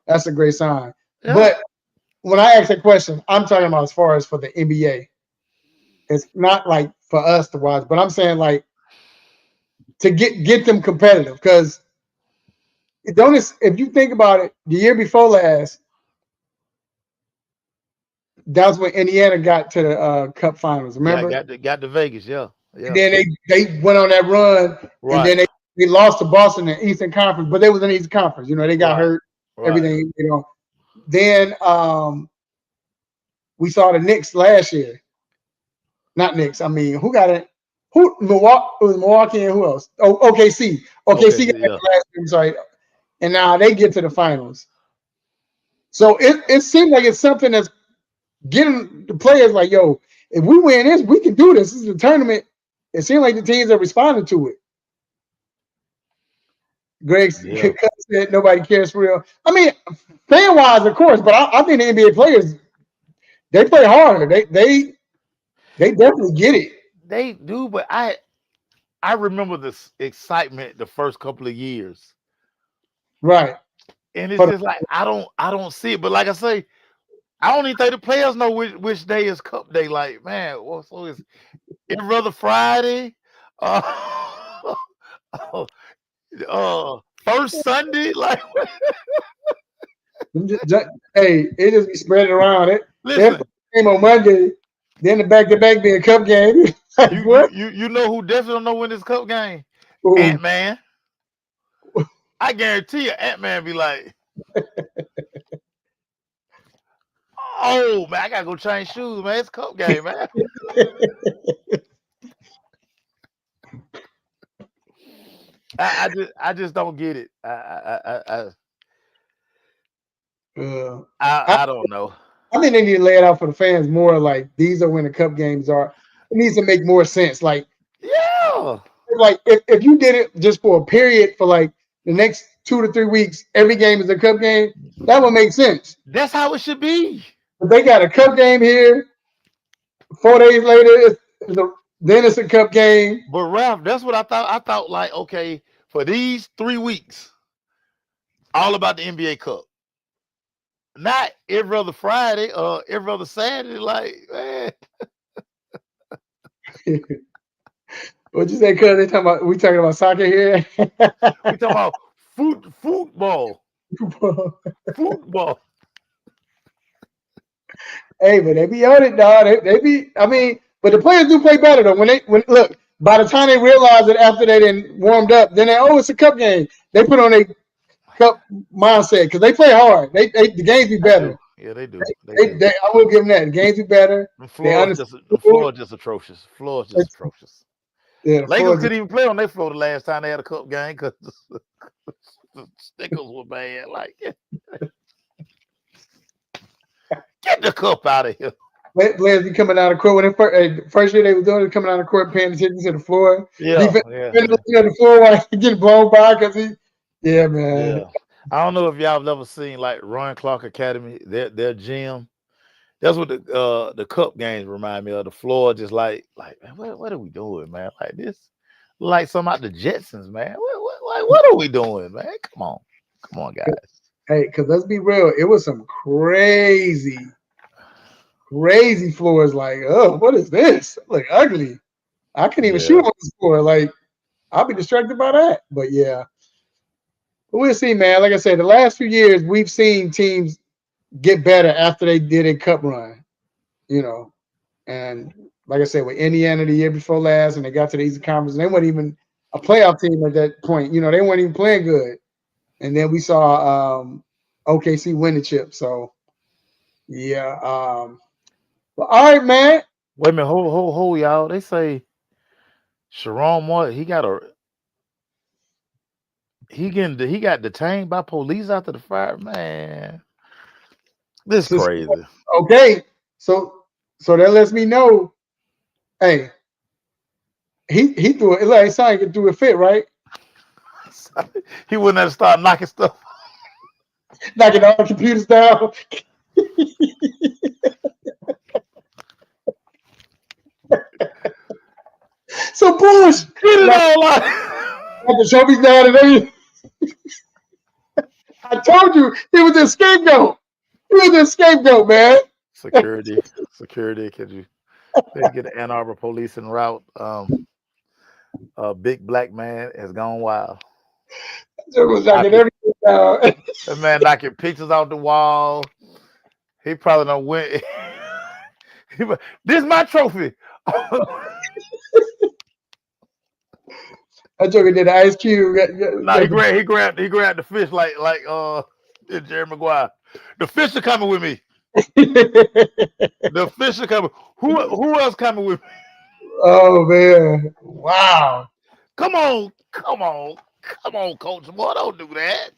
That's a great sign. yeah, But when I ask that question, I'm talking about as far as for the NBA. It's not like for us to watch, but I'm saying like to get them competitive because if you think about it, the year before last, that's when Indiana got to the Cup Finals. Remember? got to Vegas, yeah, And yeah, then they went on that run, and right, then they lost to Boston in the Eastern Conference, but they was in the Eastern Conference. You know, they got right, hurt, right. everything. You know, then we saw the Knicks last year. Not Knicks. I mean, who got it? Who Milwaukee? It was Milwaukee and who else? Oh, OKC. Okay, OKC got so it yeah, last year. I'm sorry, and now they get to the finals. So it seems like it's something that's getting the players like, yo, if we win this, we can do this. This is a tournament. It seems like the teams are responding to it. Greg yeah. said nobody cares for real. I mean, fan wise, of course, but I think the NBA players they play harder. They definitely get it. They do, but I remember this excitement the first couple of years, Right. and it's For just like I don't see it. But like I say, I don't even think the players know which day is Cup Day. Like, man, well, so it's every other Friday, uh, first Sunday. Like, hey, it just be spreading around. They listen, game on Monday, then the back to back be a cup game. Like you you what? you you know who definitely don't know when this Cup game? Ooh. Ant-Man. I guarantee you, Ant-Man be like, oh man, I gotta go change shoes, man. It's Cup game, man. I just don't get it. Uh, I, I don't know. I think they need to lay it out for the fans more. Like these are when the cup games are. It needs to make more sense. Yeah, Like if you did it just for a period for like the next 2 to 3 weeks, every game is a cup game. That would make sense. that's how it should be. But they got a cup game here. 4 days later, then it's a cup game. But Ralph, that's what I thought. I thought like, okay, for these 3 weeks, all about the NBA Cup. Not every other Friday or every other Saturday. Like, man, What you say? Cause we talking about soccer here. we talking about football. Football. Hey, but they be on it, dog. They be. I mean, but the players do play better though. When look, by the time they realize it after they done warmed up, then it's a cup game. They put on a cup mindset because they play hard. The games be They do. better. Yeah, they do. They do. I will give them that. The games be better. They understand. The floor is just atrocious. Floor is just atrocious. Yeah, the Lakers floor couldn't even play on their floor the last time they had a cup game because the stickers were bad. Like, get the cup out of here. players be coming out of court when first year they were doing it, coming out of court, paying attention to the floor. Yeah, Defense yeah, the floor while he getting blown by because yeah, man. yeah. I don't know if y'all have ever seen like Ryan Clark Academy, their gym. That's what the cup games remind me of. The floor just like man, what are we doing, man? Like this, like some out the Jetsons, man. What are we doing, man? Come on, guys. Hey, because let's be real, it was some crazy floors. Like, oh, what is this? Look ugly. I can't even shoot Yeah, on this floor. Like, I'll be distracted by that. But yeah, but we'll see, man. Like I said, the last few years we've seen teams get better after they did a cup run. You know, and like I said, with Indiana the year before last, and they got to the Eastern Conference, and they weren't even a playoff team at that point. You know, they weren't even playing good. And then we saw OKC win the chip. So yeah. But all right, man. wait a minute, hold, y'all. They say Sharon Moore, he got detained by police after the fire, man. This crazy. Okay, so that lets me know, hey, he threw it like Sonic could do a fit, right? He wouldn't have started knocking stuff. Knocking all the computers down. So Bush, Get it all out. the trophies down and everything. I told you he was a scapegoat. He was a scapegoat, man. Security. Could you get the Ann Arbor police en route? A big black man has gone wild. He was knocking everything down. That man knocking pictures off the wall. He probably don't win. This is my trophy. That joker did the Ice Cube. Nah, he grabbed the fish like Jerry Maguire. The fish are coming with me. The fish are coming. Who else coming with me? Oh man! Wow! Come on, Coach. Boy, don't do that.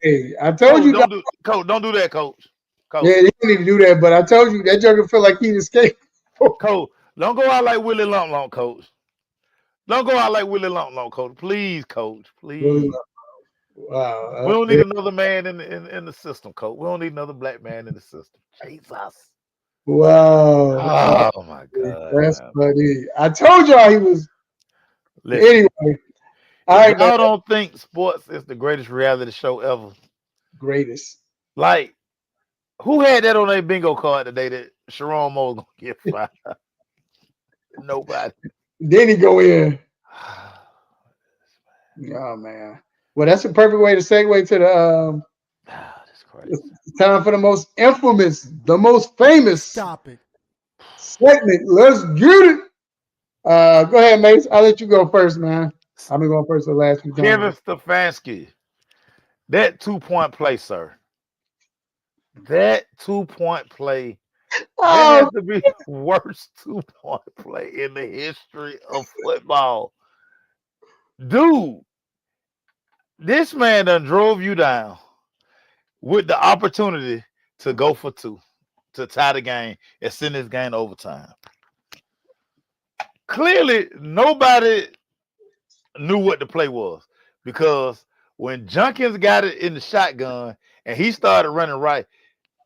Hey, I told you, Coach. Don't do that, Coach. Yeah, you don't need to do that. But I told you that joker feel like he escaped. Coach, don't go out like Willie Lump, Coach. Don't go out like Willie Lump, Coach. Please, Coach. Please. Wow. We don't need another man in the system, Coach. We don't need another black man in the system. Jesus. Wow. Oh my God. That's funny. I told y'all he was. Listen, anyway. I don't think sports is the greatest reality show ever. Greatest. Like, who had that on their bingo card today that Sharon Moore gonna get fired? Nobody. Then he go in. Oh man. Well, that's a perfect way to segue to the that's crazy. It's time for the most infamous, the most famous segment. Let's get it. Go ahead, Mace. I'll let you go first, man. I've been going first the last few times. Kevin Stefanski. That 2-point play, sir. That 2-point play. That has to be the worst 2-point play in the history of football. Dude, this man done drove you down with the opportunity to go for 2, to tie the game and send this game to overtime. Clearly, nobody knew what the play was, because when Junkins got it in the shotgun and he started running right,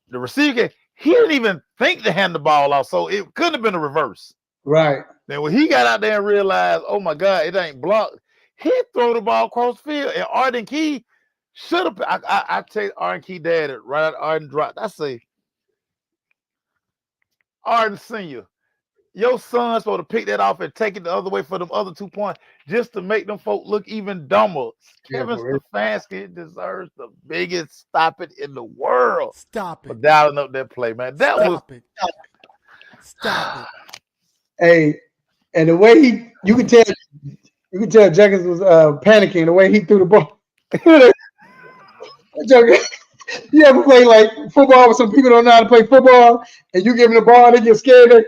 the receiver, he didn't even think to hand the ball off, so it couldn't have been a reverse. Right. Then when he got out there and realized, oh my God, it ain't blocked, he threw the ball across the field, and Arden Key should have. I take Arden Key dad right out. Arden dropped. I say, Arden Senior, your son's supposed to pick that off and take it the other way for them other 2 points, just to make them folk look even dumber. Kevin Stefanski deserves the biggest stop it in the world. Stop it. For dialing up that play, man. Stop it. Hey, and the way you can tell Jenkins was panicking the way he threw the ball. You ever play like football with some people don't know how to play football, and you give them the ball, they get scared, they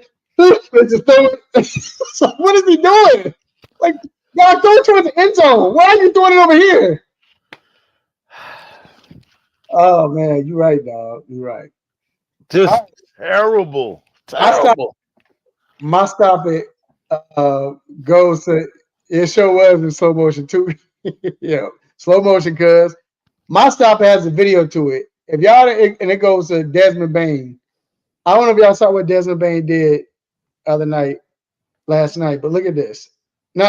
just throw it. So what is he doing? Like, God, throw it towards the end zone. Why are you throwing it over here? Oh man, you're right, dog. You're right. Just terrible. My stop it goes to, it sure was in slow motion too. Yeah, slow motion, cuz my stop has a video to it. If y'all, and it goes to Desmond Bain. I don't know if y'all saw what Desmond Bain did last night, but look at this. It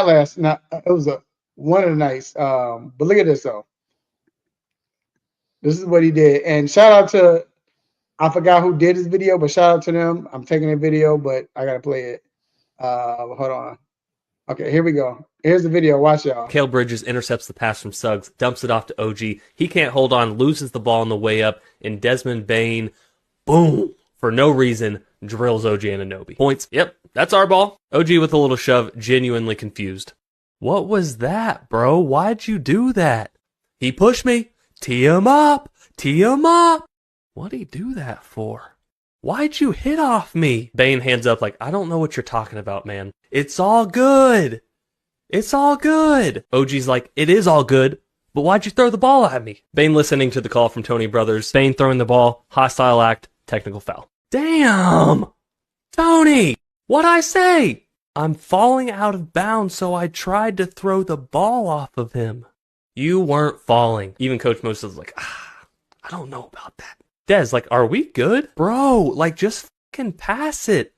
was one of the nights. But look at this though. This is what he did. And shout out to, I forgot who did this video, but shout out to them. I'm taking a video, but I gotta play it. Hold on. Okay, here we go. Here's the video. Watch y'all. Cale Bridges intercepts the pass from Suggs, dumps it off to OG. He can't hold on, loses the ball on the way up, and Desmond Bain, boom, for no reason, drills OG Anunoby. Points. Yep, that's our ball. OG with a little shove, genuinely confused. What was that, bro? Why'd you do that? He pushed me. Tee him up. Tee him up. What'd he do that for? Why'd you hit off me? Bain hands up like, I don't know what you're talking about, man. It's all good. It's all good. OG's like, it is all good. But why'd you throw the ball at me? Bane listening to the call from Tony Brothers. Bane throwing the ball, hostile act, technical foul. Damn! Tony! What'd I say? I'm falling out of bounds, so I tried to throw the ball off of him. You weren't falling. Even Coach Moses was like, I don't know about that. Dez, like, are we good? Bro, like, just fucking pass it.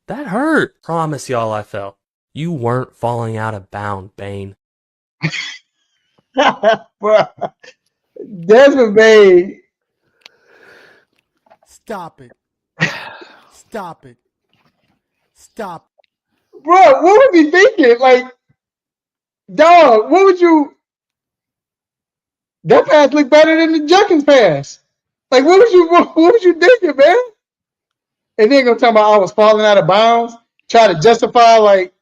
That hurt. Promise y'all I fell. You weren't falling out of bounds, Bane. Bro, Desmond Bane. Stop it. Stop it. Stop. Bro, what was he thinking? Like, dog, what would you? That pass looked better than the Junkins pass. Like, what was you thinking, man? And then gonna talk about I was falling out of bounds, try to justify, like,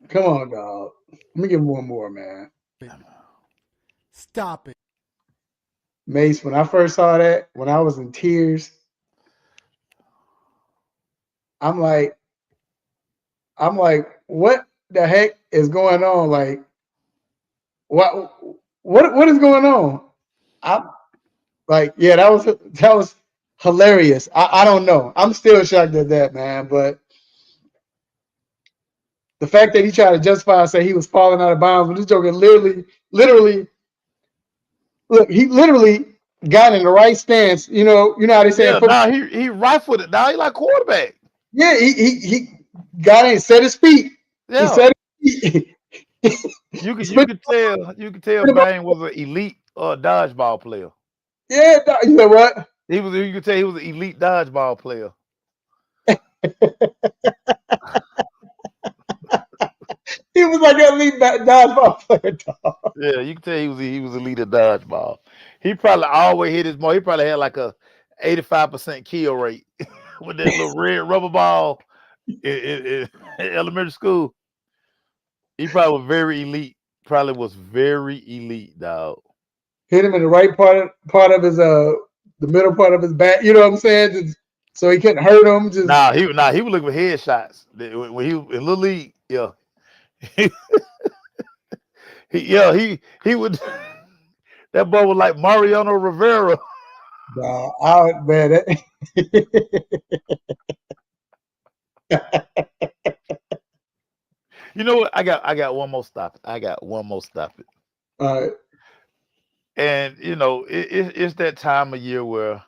come on, dog. Let me give him one more, man. Stop it. Mace, when I first saw that, when I was in tears, I'm like, what the heck is going on? Like, what is going on? I'm like, yeah, that was hilarious. I don't know. I'm still shocked at that, man. But the fact that he tried to justify and say he was falling out of bounds, when this joker literally, look, he literally got in the right stance. You know how they say. Yeah, he rifled it. Now he like quarterback. Yeah, he got in, set his feet. Yeah. He set his feet. You could tell Bane was an elite dodgeball player. Yeah, you know what? You could tell he was an elite dodgeball player. He was like an elite dodgeball player, dog. Yeah, you can tell he was elite at dodgeball. He probably always hit his ball. He probably had like a 85% kill rate with that little red rubber ball in elementary school. He probably was very elite. Probably was very elite, dog. Hit him in the right part of his the middle part of his back. You know what I'm saying? Just, so he couldn't hurt him. Just He was looking for headshots when he was in little league. Yeah, he would. That boy was like Mariano Rivera. Man, You know what? I got one more stop it. All right. And it's that time of year where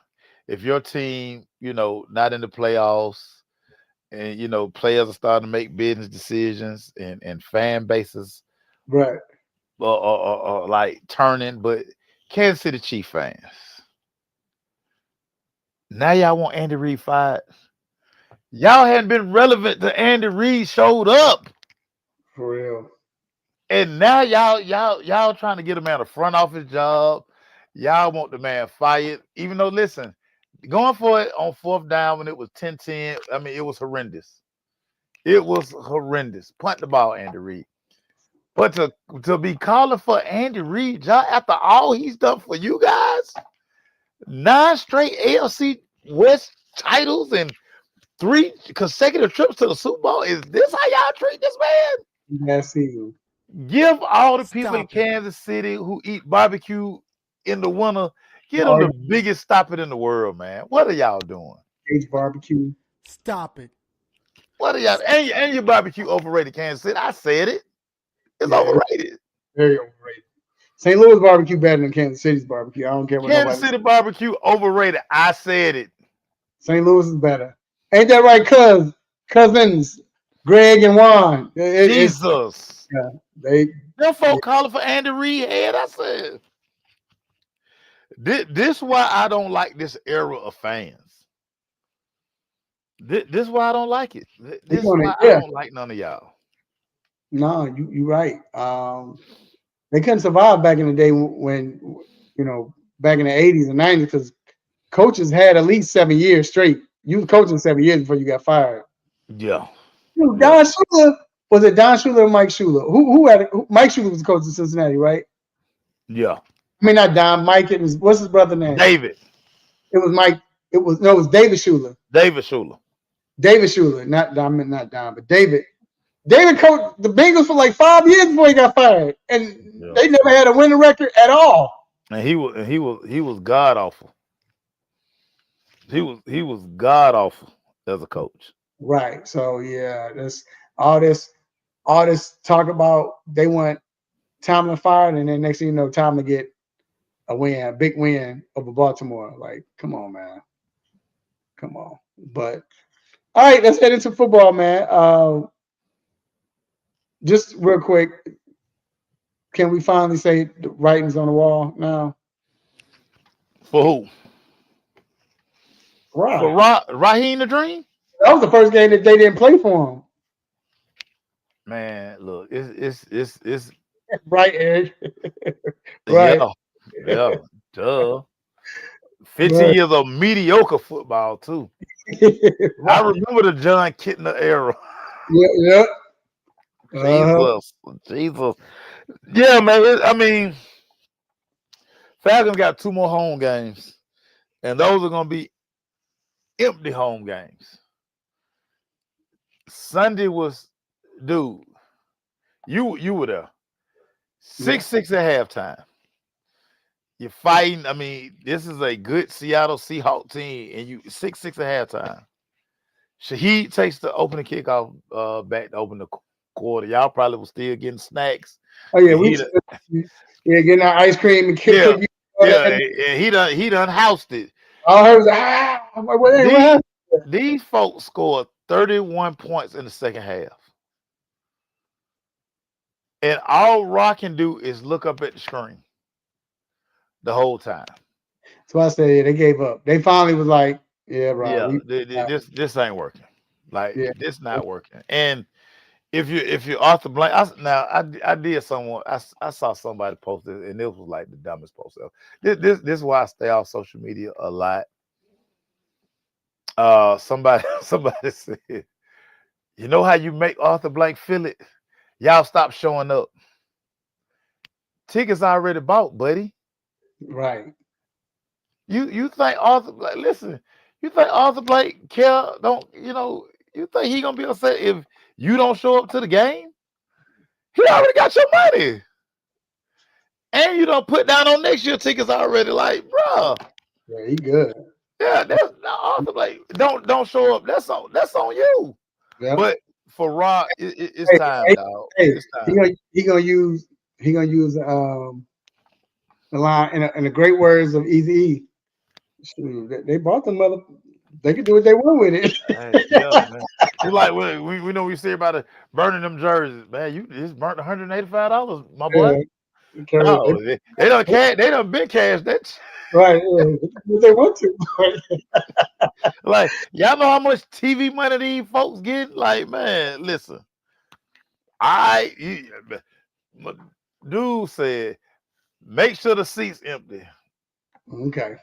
if your team, not in the playoffs, and players are starting to make business decisions, and fan bases, Right, are like turning, but Kansas City Chiefs fans, now y'all want Andy Reid fired. Y'all hadn't been relevant till Andy Reid showed up. for real. And now y'all trying to get a man a front office job. Y'all want the man fired. Even though, listen, going for it on 4th down when it was 10-10, I mean, it was horrendous. It was horrendous. Punt the ball, Andy Reid. But to be calling for Andy Reid job after all he's done for you guys, 9 straight AFC West titles and 3 consecutive trips to the Super Bowl, is this how y'all treat this man? Last season. Give all the people in Stop it. Kansas City who eat barbecue in the winter, give them the biggest stop it in the world, man. What are y'all doing? H barbecue. Stop it. What are y'all? And your barbecue overrated, Kansas City. I said it. It's Yeah, overrated. Very overrated. St. Louis barbecue better than Kansas City's barbecue. I don't care what Kansas nobody. City barbecue overrated. I said it. St. Louis is better. Ain't that right, cousins? Greg and Juan. Jesus. Them folk calling for Andy Reid head. I said, this why I don't like this era of fans. This why I don't like it. This why I don't like none of y'all. No, you right. They couldn't survive back in the day when back in the 80s and 90s, because coaches had at least 7 years straight. You was coaching 7 years before you got fired. Yeah. Don Shula, was it Don Shula or Mike Shula? Who had it? Mike Shula was the coach of Cincinnati, right? Yeah. I mean, not Don. Mike. It was, what's his brother's name? David. It was Mike. It was David Shula. David Shula. David Shula, not Don, but David. David coached the Bengals for like 5 years before he got fired, and they never had a winning record at all. And he was god awful. He was god awful as a coach. Right. So yeah, this all this talk about they want Tomlin fired, and then next thing you know, Tomlin get a win, a big win over Baltimore. Like, come on, man. Come on. But all right, let's head into football, man. Just real quick, can we finally say the writing's on the wall now? For who? Right. For Raheem the Dream? That was the first game that they didn't play for him. Man, look, it's right, Eric. Right. Yeah, duh. 15 years of mediocre football too. Right. I remember the John Kitna era. Yeah. Jesus. Yeah, man. I mean, Falcons got 2 more home games, and those are gonna be empty home games. Sunday was, dude. You were there. 6-6 at halftime. You're fighting. I mean, this is a good Seattle Seahawks team, and you 6-6 at halftime. Shaheed takes the opening kickoff back to open the quarter. Y'all probably was still getting snacks. Oh yeah, getting our ice cream and and he done housed it. I heard These folks scored 31 points in the second half. And all Rock can do is look up at the screen the whole time. So I said they gave up. They finally was like, yeah, right. Yeah, this ain't working. Like this not working. And if you're Arthur Blank, I did someone I saw somebody post it, and this was like the dumbest post ever. This is why I stay off social media a lot. Somebody said, you know how you make Arthur Blank feel it? Y'all stop showing up. Tickets already bought, buddy. Right. You think Arthur Blank? Listen, you think Arthur Blank care? You think he gonna be upset if you don't show up to the game? He already got your money, and you don't put down on next year tickets already. Like, bro. Yeah, he good. Yeah, that's not Arthur Blank. Don't show up. That's on you. Yep. But for Rock, it's time, dog. It's time. He gonna use the line in the great words of Eazy-E. They bought the mother. They can do what they want with it. Yeah, man. It's like we know we say about it burning them jerseys, man. You just burnt $185, my boy. Yeah. No, they done been cashed that. Right, yeah. They want to. Like, y'all know how much TV money these folks get? Like, man, listen. Dude said, make sure the seat's empty. Okay.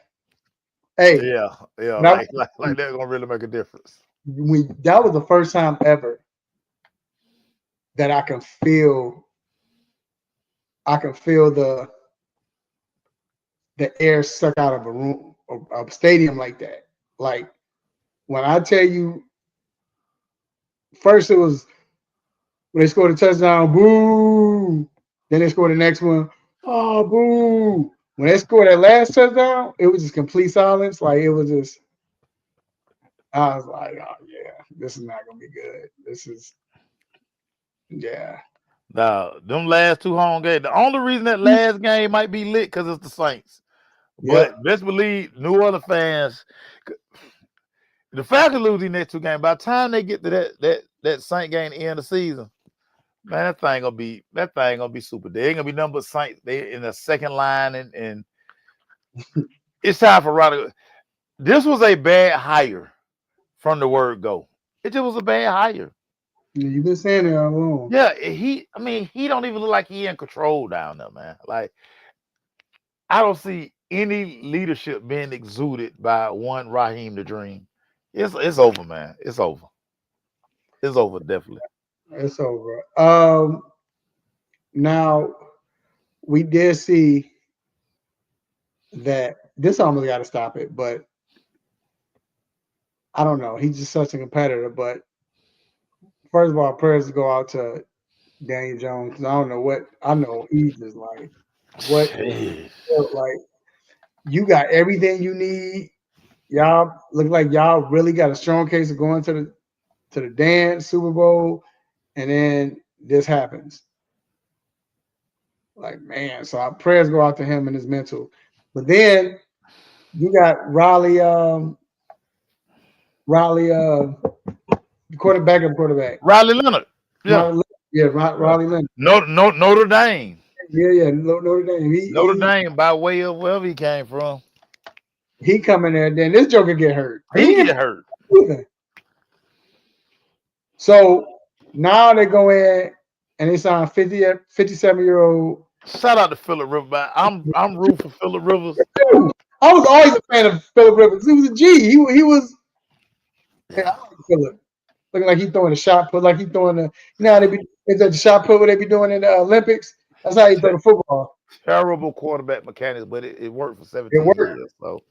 Hey. Yeah. Like that's gonna really make a difference. That was the first time ever that I can feel the air suck out of a room, a stadium like that. Like when I tell you, first it was when they scored a touchdown, boo. Then they scored the next one, oh, boo. When they scored that last touchdown, it was just complete silence. Like it was just, I was like, oh yeah, this is not gonna be good. This is, yeah. Now, them last 2 home games, the only reason that last game might be lit because it's the Saints. But best believe New Orleans fans, the Falcons lose these next 2 games. By the time they get to that Saint game at the end of the season, man, that thing gonna be super. They ain't gonna be nothing but Saints. They in the second line, and it's time for Rodgers. This was a bad hire from the word go. It just was a bad hire. Yeah, you've been saying it all along. Yeah, he don't even look like he in control down there, man. Like, I don't see any leadership being exuded by one Raheem the Dream. It's over, man. It's over. It's over, definitely. It's over. Now we did see that this almost got to stop it, but I don't know. He's just such a competitor. But first of all, prayers go out to Daniel Jones, because I don't know what I know. He's just like what Jeez. like you got everything you need. Y'all look like y'all really got a strong case of going to the dance Super Bowl, and then this happens. Like, man, so our prayers go out to him and his mental. But then you got Raleigh, quarterback. Riley Leonard. Yeah. Raleigh Leonard. Notre Dame. Yeah, Notre Dame. Notre Dame by way of wherever he came from. He come in there, then this joker get hurt. He get hurt. Either. So now they go in and they sign 57-year-old. Shout out to Phillip Rivers. I'm rooting for Phillip Rivers. I was always a fan of Phillip Rivers. He was a G. He was. Yeah, I like Phillip. Looking like he throwing a shot put, like he throwing the. You know how they be is that the shot put what they be doing in the Olympics? That's how he throw the football. Terrible quarterback mechanics, but it worked for 17 It worked. years. So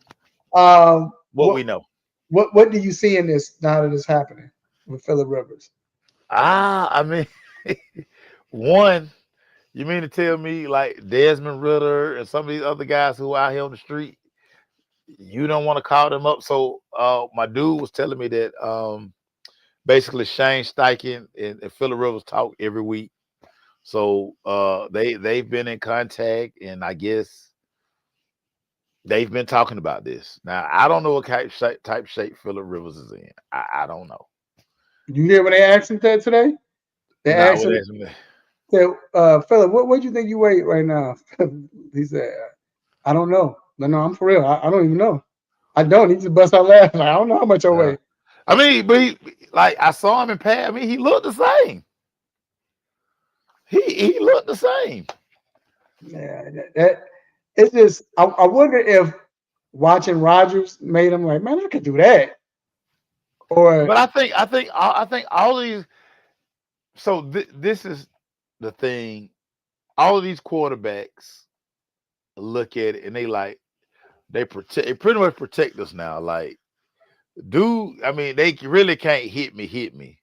what we know. What do you see in this now that it's happening with Phillip Rivers? I mean, one, you mean to tell me like Desmond Ritter and some of these other guys who are out here on the street, you don't want to call them up? So my dude was telling me that basically Shane Steichen and Phillip Rivers talk every week. So they've been in contact, and I guess they've been talking about this. Now I don't know what type shape Phillip Rivers is in. I don't know. You hear when they asked him that today? They asked him, said, Phillip, what do you think you weigh right now? He said, I don't know. No, I'm for real. I don't even know. I don't. He just bust out laughing. Like, I don't know how much I weigh. I mean, but he, like I saw him in past. I mean, he looked the same. He looked the same. Yeah, that it's just. I wonder if watching Rodgers made him like, man, I could do that. But I think all these. So this is the thing. All of these quarterbacks look at it and they pretty much protect us now. Like, dude, I mean, they really can't hit me.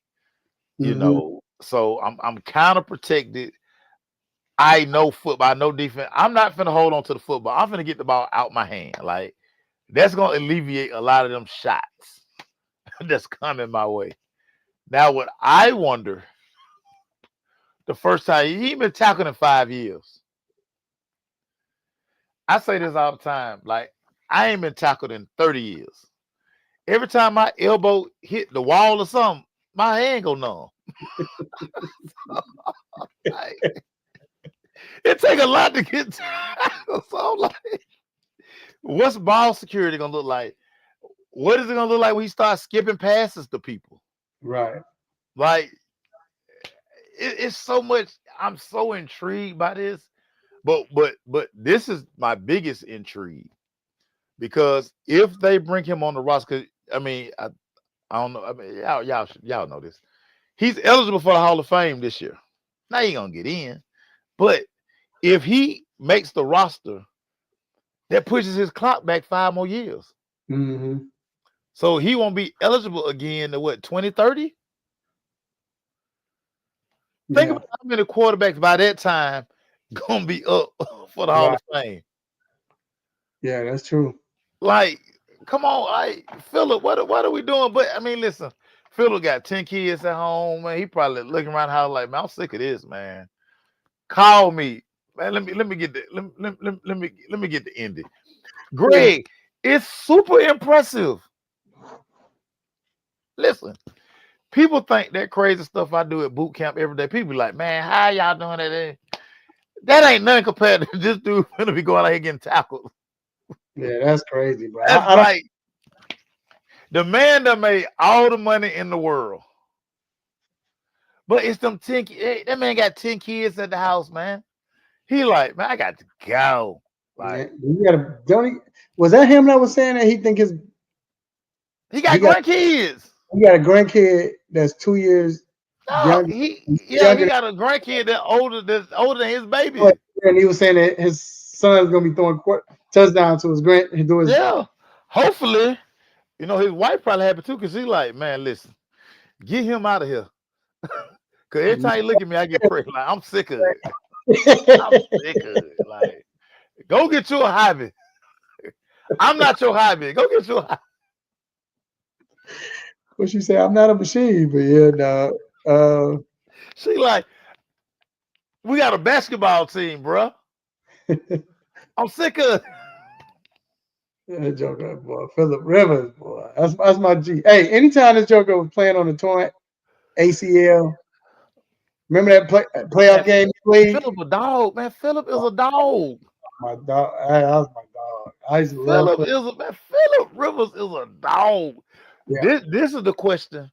You know. So I'm kind of protected. I know football, I know defense. I'm not finna hold on to the football. I'm finna get the ball out my hand. Like, that's gonna alleviate a lot of them shots that's coming my way. Now, what I wonder, the first time he been tackling in 5 years. I say this all the time. Like, I ain't been tackled in 30 years. Every time my elbow hit the wall or something, my hand go numb. Like, it take a lot to get tackled. So I'm like, what's ball security gonna look like? What is it gonna look like when you start skipping passes to people? Right. Like, it's so much. I'm so intrigued by this, but this is my biggest intrigue, because if they bring him on the roster, because I mean, I don't know. I mean, y'all know this. He's eligible for the Hall of Fame this year. Now he ain't gonna get in, but if he makes the roster, that pushes his clock back 5 more years. So he won't be eligible again to what, 2030? Think about how many quarterbacks by that time gonna be up for the Hall of Fame. Yeah, that's true. Like, come on, Phillip, what are we doing? But I mean, listen, Phillip got 10 kids at home, man. He probably looking around the house like, man, I'm sick of this, man. Call me, man. Let me get the ending. Greg, it's super impressive. Listen, people think that crazy stuff I do at boot camp every day. People be like, man, how y'all doing that? That ain't nothing compared to this dude gonna be going out here getting tackled. Yeah, that's crazy, bro. That's like the man that made all the money in the world. But it's them 10 kids. That man got 10 kids at the house, man. He like, man, I got to go. Like, was that him that was saying that he think he got grandkids? He got a grandkid that's 2 years younger. He got a grandkid that's older than his baby. And he was saying that his son's gonna be throwing touchdown to his hopefully, his wife probably happy too, because he's like, man, listen, get him out of here. Cause every time you look at me, I get pricked. Like I'm sick of it. I'm sick of it. Like, go get you a hobby. I'm not your hobby. Go get you a hobby. What she say? I'm not a machine, but yeah, no. She like, we got a basketball team, bro. I'm sick of it. That Joker, boy, Phillip Rivers, boy, that's my G. Hey, anytime this Joker was playing on the torn ACL, remember that playoff game he played? Phillip a dog, man. Phillip is a dog. My dog, that was my dog. I used to love Phillip Phillip. is a man. Phillip Rivers is a dog. Yeah. This is the question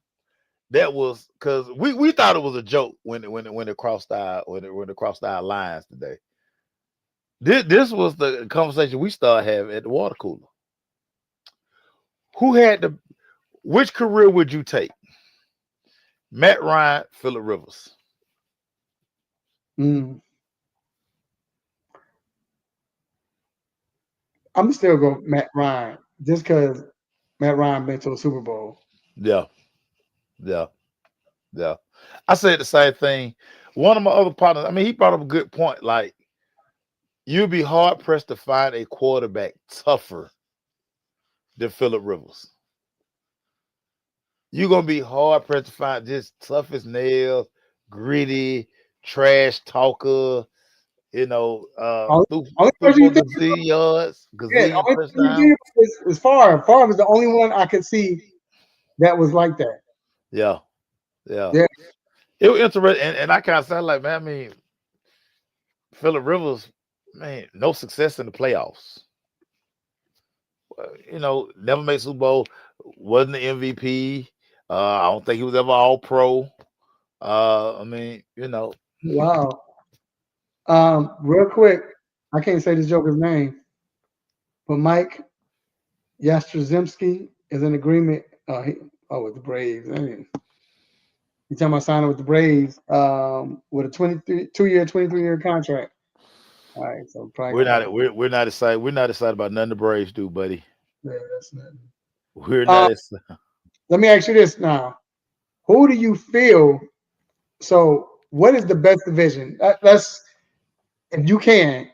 that was because we thought it was a joke when it crossed our when it crossed our lines today. This was the conversation we started having at the water cooler. Which career would you take? Matt Ryan, Phillip Rivers. I'm still go Matt Ryan just because Matt Ryan been to a Super Bowl. Yeah. I said the same thing. One of my other partners, I mean, he brought up a good point. Like, you'd be hard pressed to find a quarterback tougher than Phillip Rivers. You're gonna be hard pressed to find just tough as nails, gritty, trash talker. You know, Only person you think gazillion yards, gazillion touchdowns. is Favre. Favre was the only one I could see that was like that. Yeah. Yeah. It was interesting, and I kind of sound like, man, I mean, Phillip Rivers, man, no success in the playoffs. You know, never made Super Bowl, wasn't the MVP. I don't think he was ever all pro. I mean, you know. Wow. Real quick, I can't say this Joker's name, but Mike Yastrzemski is in agreement. With the Braves. I mean, he's talking about signing with the Braves with a 23-year contract. All right, so We're not excited. We're not excited about nothing the Braves do, buddy. Yeah, that's nothing. We're not excited. Let me ask you this now: who do you feel? So, what is the best division? Let's, if you can,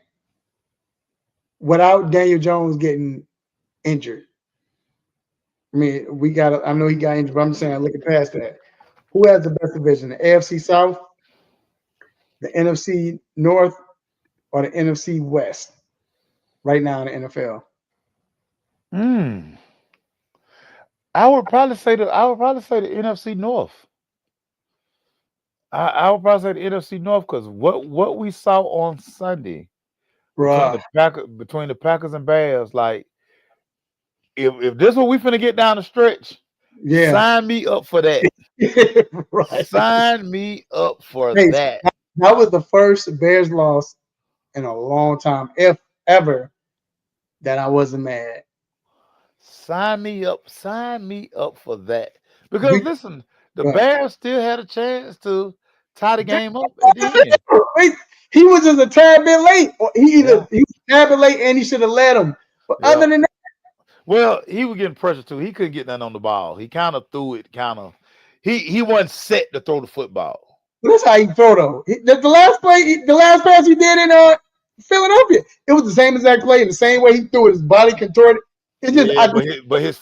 without Daniel Jones getting injured. I mean, I know he got injured, but I'm just saying, looking past that, who has the best division? The AFC South, the NFC North, or the NFC West? Right now in the NFL. I would probably say the NFC North. I would probably say the NFC North because what we saw on Sunday between the Packers and Bears, like if this is what we finna get down the stretch, sign me up for that. Right. Sign me up for that. That was the first Bears loss in a long time, if ever, that I wasn't mad. Sign me up for that. Because listen, the Bears still had a chance to tie the game up at the end. He was just a tad bit late. He was a tad bit late, and he should have led him. But other than that, well, he was getting pressure too. He couldn't get nothing on the ball. He kind of threw it. He wasn't set to throw the football. That's how he throw though. The last pass he did in Philadelphia, it was the same exact play, in the same way he threw it. His body contorted. It's just, but his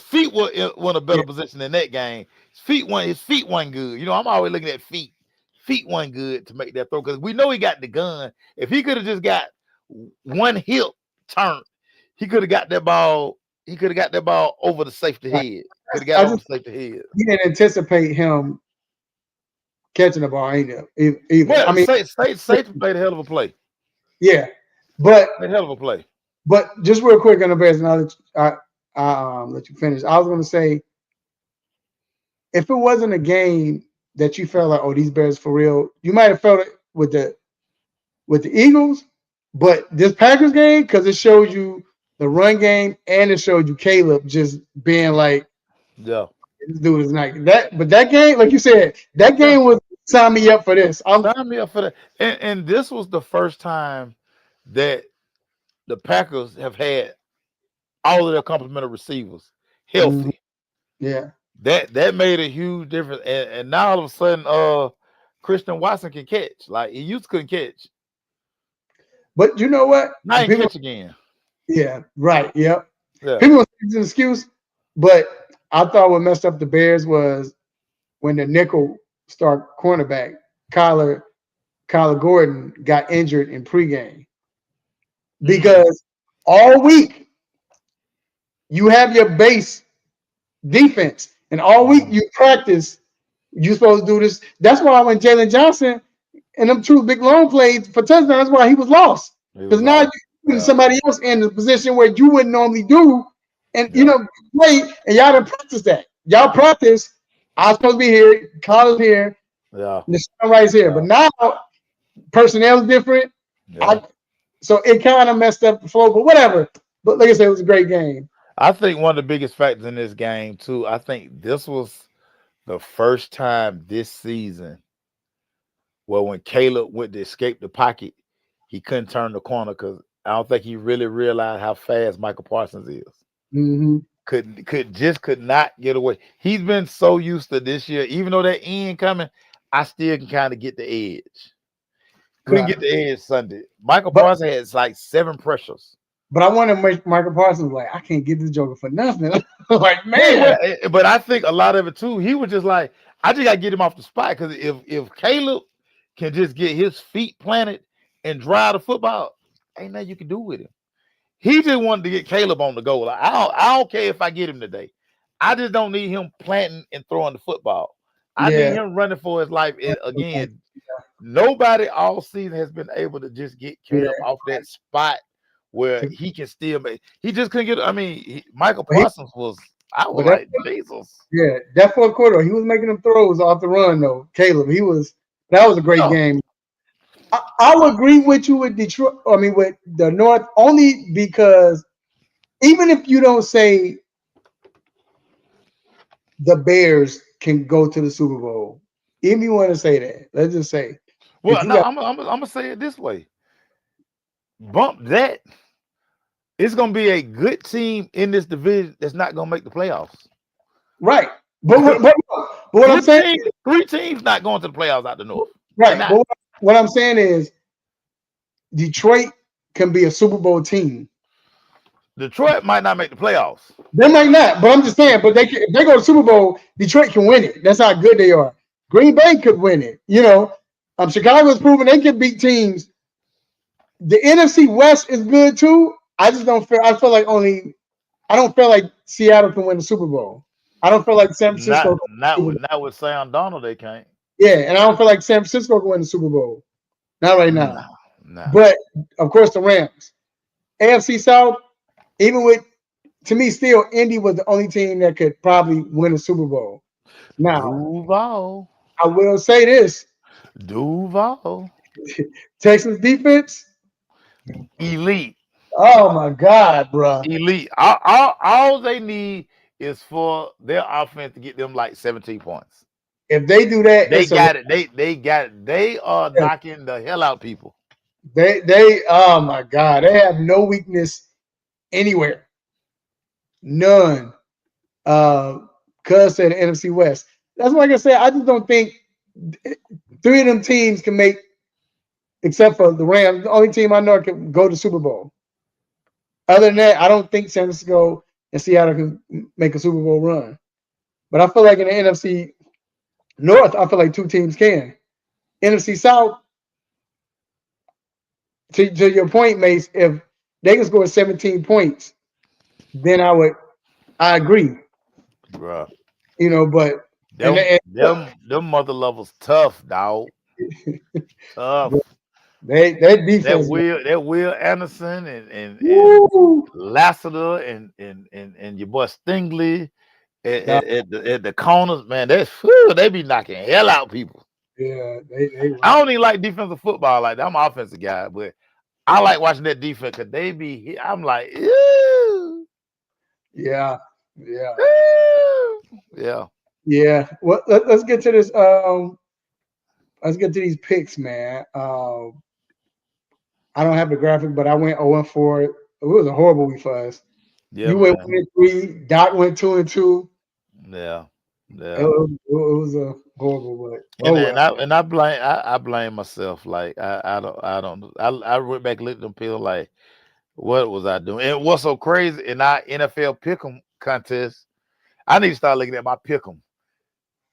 feet were in a better position in that game. His feet weren't good. You know, I'm always looking at feet. Feet weren't good to make that throw because we know he got the gun. If he could have just got one hip turn, he could have got that ball. He could have got that ball over the safety head. Could have got over the safety head. He didn't anticipate him catching the ball either. Well, I mean, safety played a hell of a play. Yeah, but a hell of a play. But just real quick on the Bears, and I'll let you finish. I was going to say, if it wasn't a game that you felt like, oh, these Bears for real, you might have felt it with the Eagles, but this Packers game, because it showed you the run game and it showed you Caleb just being like, this dude is not that. But that game, like you said, that game was sign me up for this. Sign me up for that. And this was the first time that the Packers have had all of their complementary receivers healthy. Yeah. That made a huge difference. And now all of a sudden, Christian Watson can catch. Like he used to couldn't catch. But you know what? Now he can People, catch again. yeah, right. Yep. Yeah. People say it's an excuse, but I thought what messed up the Bears was when the nickel start cornerback, Kyler Gordon got injured in pregame. Because all week you have your base defense, and all week you practice. You're supposed to do this. That's why when Jalen Johnson and them two big long plays for touchdown, that's why he was lost. Because now you're putting somebody else in the position where you wouldn't normally do, and you know, play, and y'all didn't practice that. Y'all practice. I'm supposed to be here, Kyler's here, the Rice here, but now personnel is different. So it kind of messed up the flow, but whatever. But like I said, it was a great game. I think one of the biggest factors in this game too, I think this was the first time this season where when Caleb went to escape the pocket, he couldn't turn the corner because I don't think he really realized how fast Michael Parsons is. Mm-hmm. Could not get away. He's been so used to this year, even though that end coming, I still can kind of get the edge. Couldn't get the edge Sunday. Michael Parsons had like 7 pressures. But I want to make Michael Parsons like, I can't get this joker for nothing. Like, man. Yeah, but I think a lot of it too, he was just like, I just got to get him off the spot because if Caleb can just get his feet planted and drive the football, ain't nothing you can do with him. He just wanted to get Caleb on the goal. Like, I don't care if I get him today. I just don't need him planting and throwing the football. I need him running for his life. And again, nobody all season has been able to just get Caleb off that spot where he can still make. He just couldn't get. I mean, Michael Parsons was. I was like, Jesus. Yeah, that fourth quarter, he was making them throws off the run though. Caleb, that was a great game. I would agree with you with Detroit. I mean, with the North, only because even if you don't say the Bears can go to the Super Bowl, if you want to say that, let's just say. Well, no, I'm gonna say it this way. Bump that. It's gonna be a good team in this division that's not gonna make the playoffs. Right, but what I'm saying, 3 teams not going to the playoffs out the North. Right, but what I'm saying is, Detroit can be a Super Bowl team. Detroit might not make the playoffs. They might not, but I'm just saying. But if they go to Super Bowl, Detroit can win it. That's how good they are. Green Bay could win it. You know, Chicago's proven they can beat teams. The NFC West is good too. I just don't feel. I feel like I don't feel like Seattle can win the Super Bowl. I don't feel like San Francisco. Not with Sam Darnold, they can't. Yeah, and I don't feel like San Francisco can win the Super Bowl. Not right now. No. But of course, the Rams, AFC South. Even with, to me, still Indy was the only team that could probably win a Super Bowl. Now, Duval. I will say this: Duval. Texas defense, elite. Oh my God, bro! Elite. All they need is for their offense to get them like 17 points. If they do that, they got it. They got it. They are knocking the hell out people. They. Oh my God! They have no weakness anywhere. None. Cuz said the NFC West. That's like I said. I just don't think 3 of them teams can make, except for the Rams. The only team I know can go to Super Bowl. Other than that, I don't think San Francisco and Seattle can make a Super Bowl run. But I feel like in the NFC North, I feel like 2 teams can. NFC South, to your point, Mace, if they can score 17 points, then I agree. Bruh. You know, but them mother levels tough, dog. Tough. That defense. That Will Anderson and Lassiter and your boy Stingley at the corners, man. They be knocking hell out people. Yeah, I don't even like defensive football like that. I'm an offensive guy, but I like watching that defense because they be. I'm like, ew. Yeah. Well, let's get to this. Let's get to these picks, man. I don't have the graphic, but I went 0-4. It was a horrible week for us. Yeah, you went 1-3. Doc went 2-2. Yeah. Yeah. It was a horrible, but And oh well. I blame myself. Like I went back and looked at them people like, what was I doing? And what's so crazy in our NFL pick'em contest, I need to start looking at my pick'em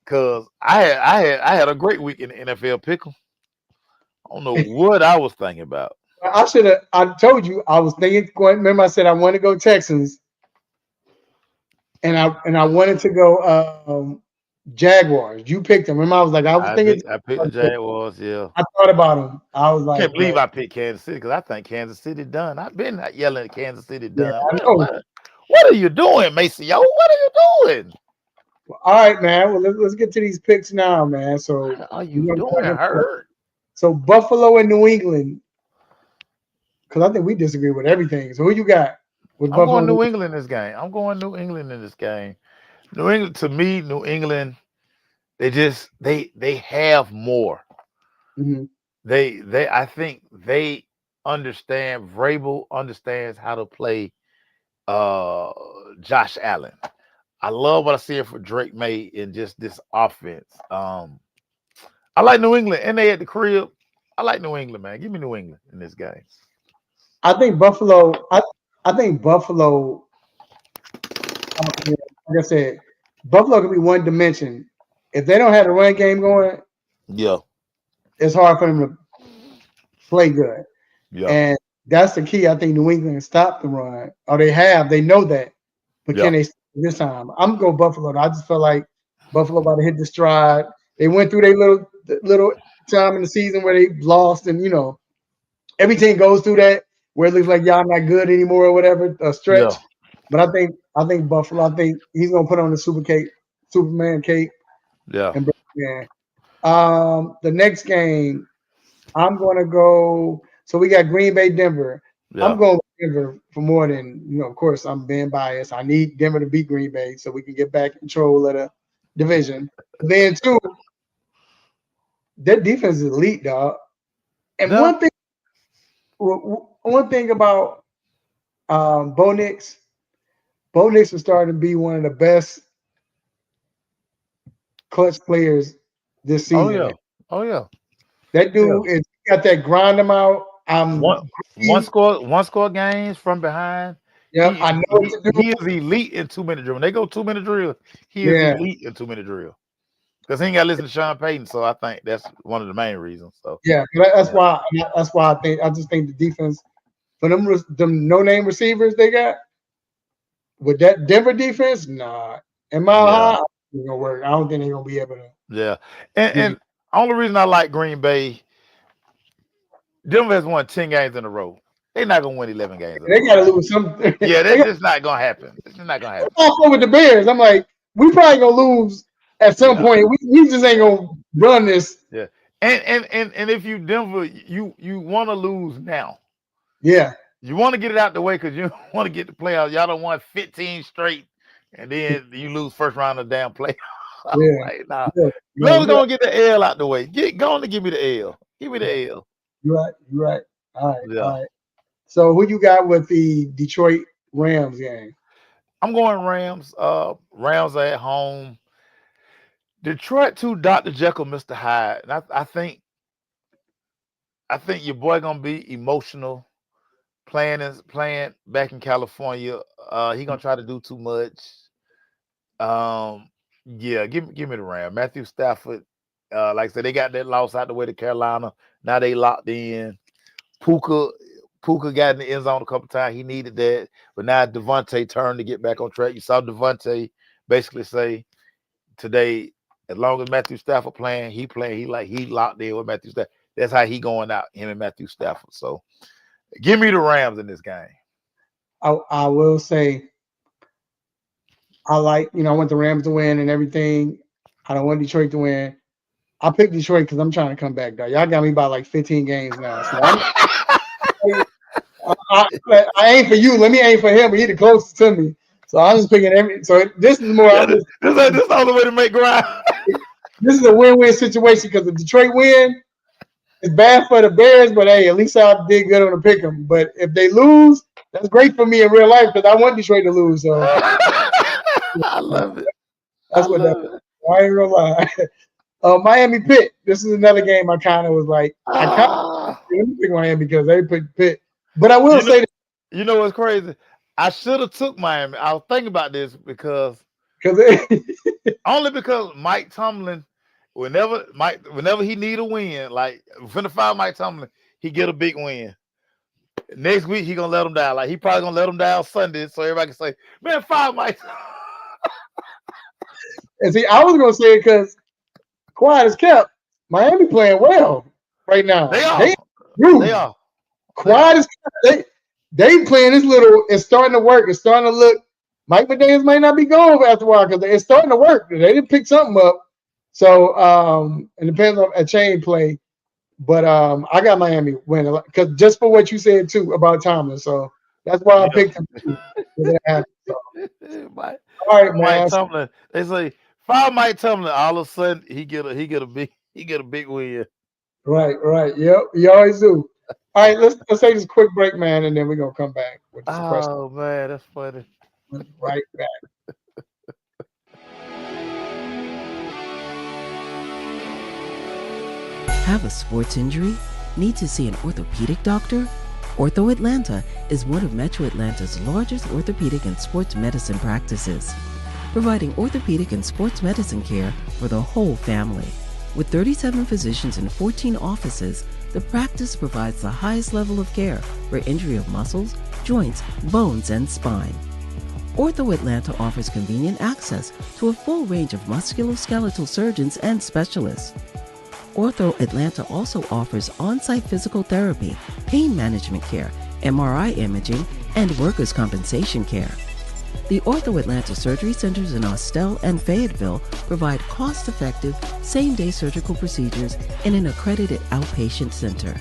because I had a great week in the NFL pick'em. I don't know what I was thinking about. I should have. I told you I was thinking. Remember, I said I want to go Texans, and I wanted to go Jaguars. You picked them. Remember, I was like, I was thinking. I picked the Jaguars. Yeah. I thought about them. I was Can't like, believe but I picked Kansas City because I think Kansas City done. I've been yelling at Kansas City yeah, done. I know. What are you doing, Macy? Yo, what are you doing? All right, man. Well, let's get to these picks now, man. So What are you doing, Hurt? So Buffalo and New England, because I think we disagree with everything. So who you got with I'm Buffalo? going New England in this game. I'm going New England in this game. New England, to me, New England, they have more. Mhm. I think they understand. Vrabel understands how to play Josh Allen. I love what I see for Drake May in just this offense. I like New England, and they at the crib. I like New England, man. Give me New England in this game. I think Buffalo. I think Buffalo. Like I said, Buffalo can be one dimension. If they don't have the run game going, Yeah, it's hard for them to play good. yeah, And that's the key. I think New England can stop the run, or they have. They know that, but yeah. can they stop it this time? I'm going Buffalo. I just feel like Buffalo about to hit the stride. They went through their little time in the season where they lost, and every team goes through that where it looks like y'all not good anymore or whatever, a stretch. Yeah. But I think Buffalo. I think he's gonna put on the Superman cape, Yeah. and the next game, I'm gonna go. So we got Green Bay, Denver. Yeah. I'm going with Denver for more than Of course, I'm being biased. I need Denver to beat Green Bay so we can get back control of the division. But then too, their defense is elite, dog. And Yeah. one thing about Bo Nix is starting to be one of the best clutch players this season. Oh yeah. Man. Oh yeah. That dude is got that grind him out. One score games from behind. Yeah, I know what to do. He is elite in 2-minute drill. When they go 2-minute drill, he is elite in 2-minute drill. Because he ain't got to listen to Sean Payton, so I think that's one of the main reasons. So yeah, that's why I just think the defense for them no-name receivers they got with that Denver defense, nah. And Mile High, ain't gonna work. I don't think they're gonna be able to. Yeah, and only reason I like Green Bay, Denver has won 10 games in a row. They're not gonna win 11 games. They gotta lose something. Yeah, that's just not gonna happen. It's not gonna happen. Also with the Bears, I'm like, we probably gonna lose at some point. We just ain't gonna run this. Yeah, and if you Denver, you want to lose now. Yeah, you want to get it out the way because you want to get the playoffs. Y'all don't want 15 straight, and then you lose first round of the damn playoffs. Yeah, like, nah. Let's go and get the L out the way. Go on and give me the L. Give me the L. You're right. All right. So who you got with the Detroit Rams game? I'm going Rams. Rams are at home. Detroit too, Dr. Jekyll, Mr. Hyde. And I think your boy gonna be emotional playing back in California. He gonna try to do too much. Yeah, give me the Rams. Matthew Stafford, like I said, they got that loss out the way to Carolina. Now they locked in. Puka got in the end zone a couple times. He needed that. But now Devontae turned to get back on track. You saw Devontae basically say today, as long as Matthew Stafford playing, he locked in with Matthew Stafford. That's how he going out, him and Matthew Stafford. So give me the Rams in this game. I will say I want the Rams to win and everything. I don't want Detroit to win. I picked Detroit because I'm trying to come back, though. Y'all got me by like 15 games now. So I aim for you. Let me aim for him. He the closest to me. So I'm just picking So this is more. This is the only way to make ground. This is a win-win situation because if Detroit win, it's bad for the Bears, but hey, at least I did good on the pick 'em. But if they lose, that's great for me in real life because I want Detroit to lose. So I love it. That's what that is. I ain't gonna lie. Miami Pitt. This is another game I kind of was like, I kind of pick Miami because they picked Pitt. But I will say that. You know what's crazy? I should have took Miami. I was thinking about this because only because Mike Tomlin, whenever he need a win, like finna fire Mike Tomlin, he get a big win. Next week he gonna let him down. Like he probably gonna let him down Sunday, so everybody can say, "Man, fire Mike." And see, I was gonna say it because quiet as kept. Miami playing well right now. They are. They are. Quiet as kept. They playing this little. It's starting to work. It's starting to look. Mike McDaniels might not be gone after a while because it's starting to work. They didn't pick something up. So it depends on a chain play. But I got Miami winning because just for what you said too about Tomlin. So that's why I picked him too. All right, man. Mike Tomlin. They say fire Mike Tomlin. All of a sudden he get a big win. Right. Yep. You always do. All right, let's take this quick break, man, and then we're gonna come back with this question. Oh man, that's funny. Right back. Have a sports injury? Need to see an orthopedic doctor? Ortho Atlanta is one of Metro Atlanta's largest orthopedic and sports medicine practices, providing orthopedic and sports medicine care for the whole family. With 37 physicians and 14 offices, the practice provides the highest level of care for injury of muscles, joints, bones, and spine. Ortho Atlanta offers convenient access to a full range of musculoskeletal surgeons and specialists. Ortho Atlanta also offers on-site physical therapy, pain management care, MRI imaging, and workers' compensation care. The Ortho Atlanta Surgery Centers in Austell and Fayetteville provide cost-effective, same-day surgical procedures in an accredited outpatient center.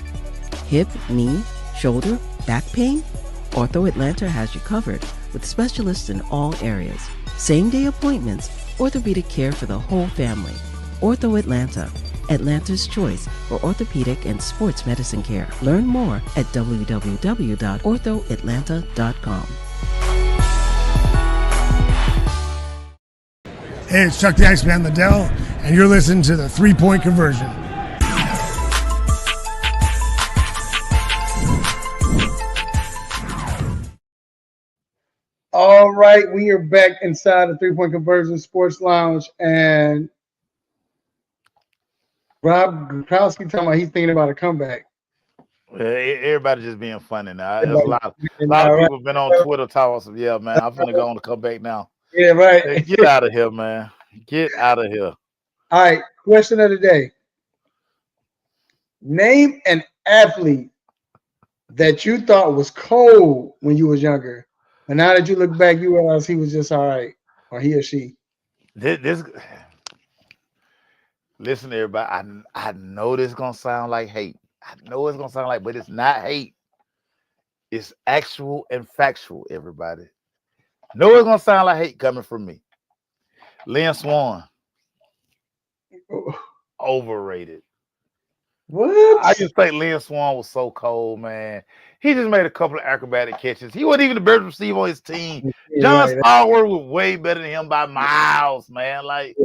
Hip, knee, shoulder, back pain? Ortho Atlanta has you covered with specialists in all areas. Same-day appointments, orthopedic care for the whole family. Ortho Atlanta, Atlanta's choice for orthopedic and sports medicine care. Learn more at www.orthoatlanta.com. Hey, it's Chuck the Iceman Liddell, and you're listening to the 3-Point Conversion. All right, we are back inside the 3-Point Conversion Sports Lounge, and Rob Gronkowski talking about he's thinking about a comeback. Well, everybody just being funny now. There's a lot of people been on Twitter talking. Yeah, man, I'm finna go on the comeback now. Yeah, right. Hey, get out of here, man. Get out of here. All right, question of the day. Name an athlete that you thought was cold when you was younger, but now that you look back, you realize he was just all right, or he or she. Listen, everybody. I know this is gonna sound like hate. I know it's gonna sound like, but it's not hate. It's actual and factual, everybody. Know it's gonna sound like hate coming from me. Lynn Swann. Overrated. What? I just think Lynn Swann was so cold, man. He just made a couple of acrobatic catches. He wasn't even the best receiver on his team. John Stallworth was way better than him by miles, man. Like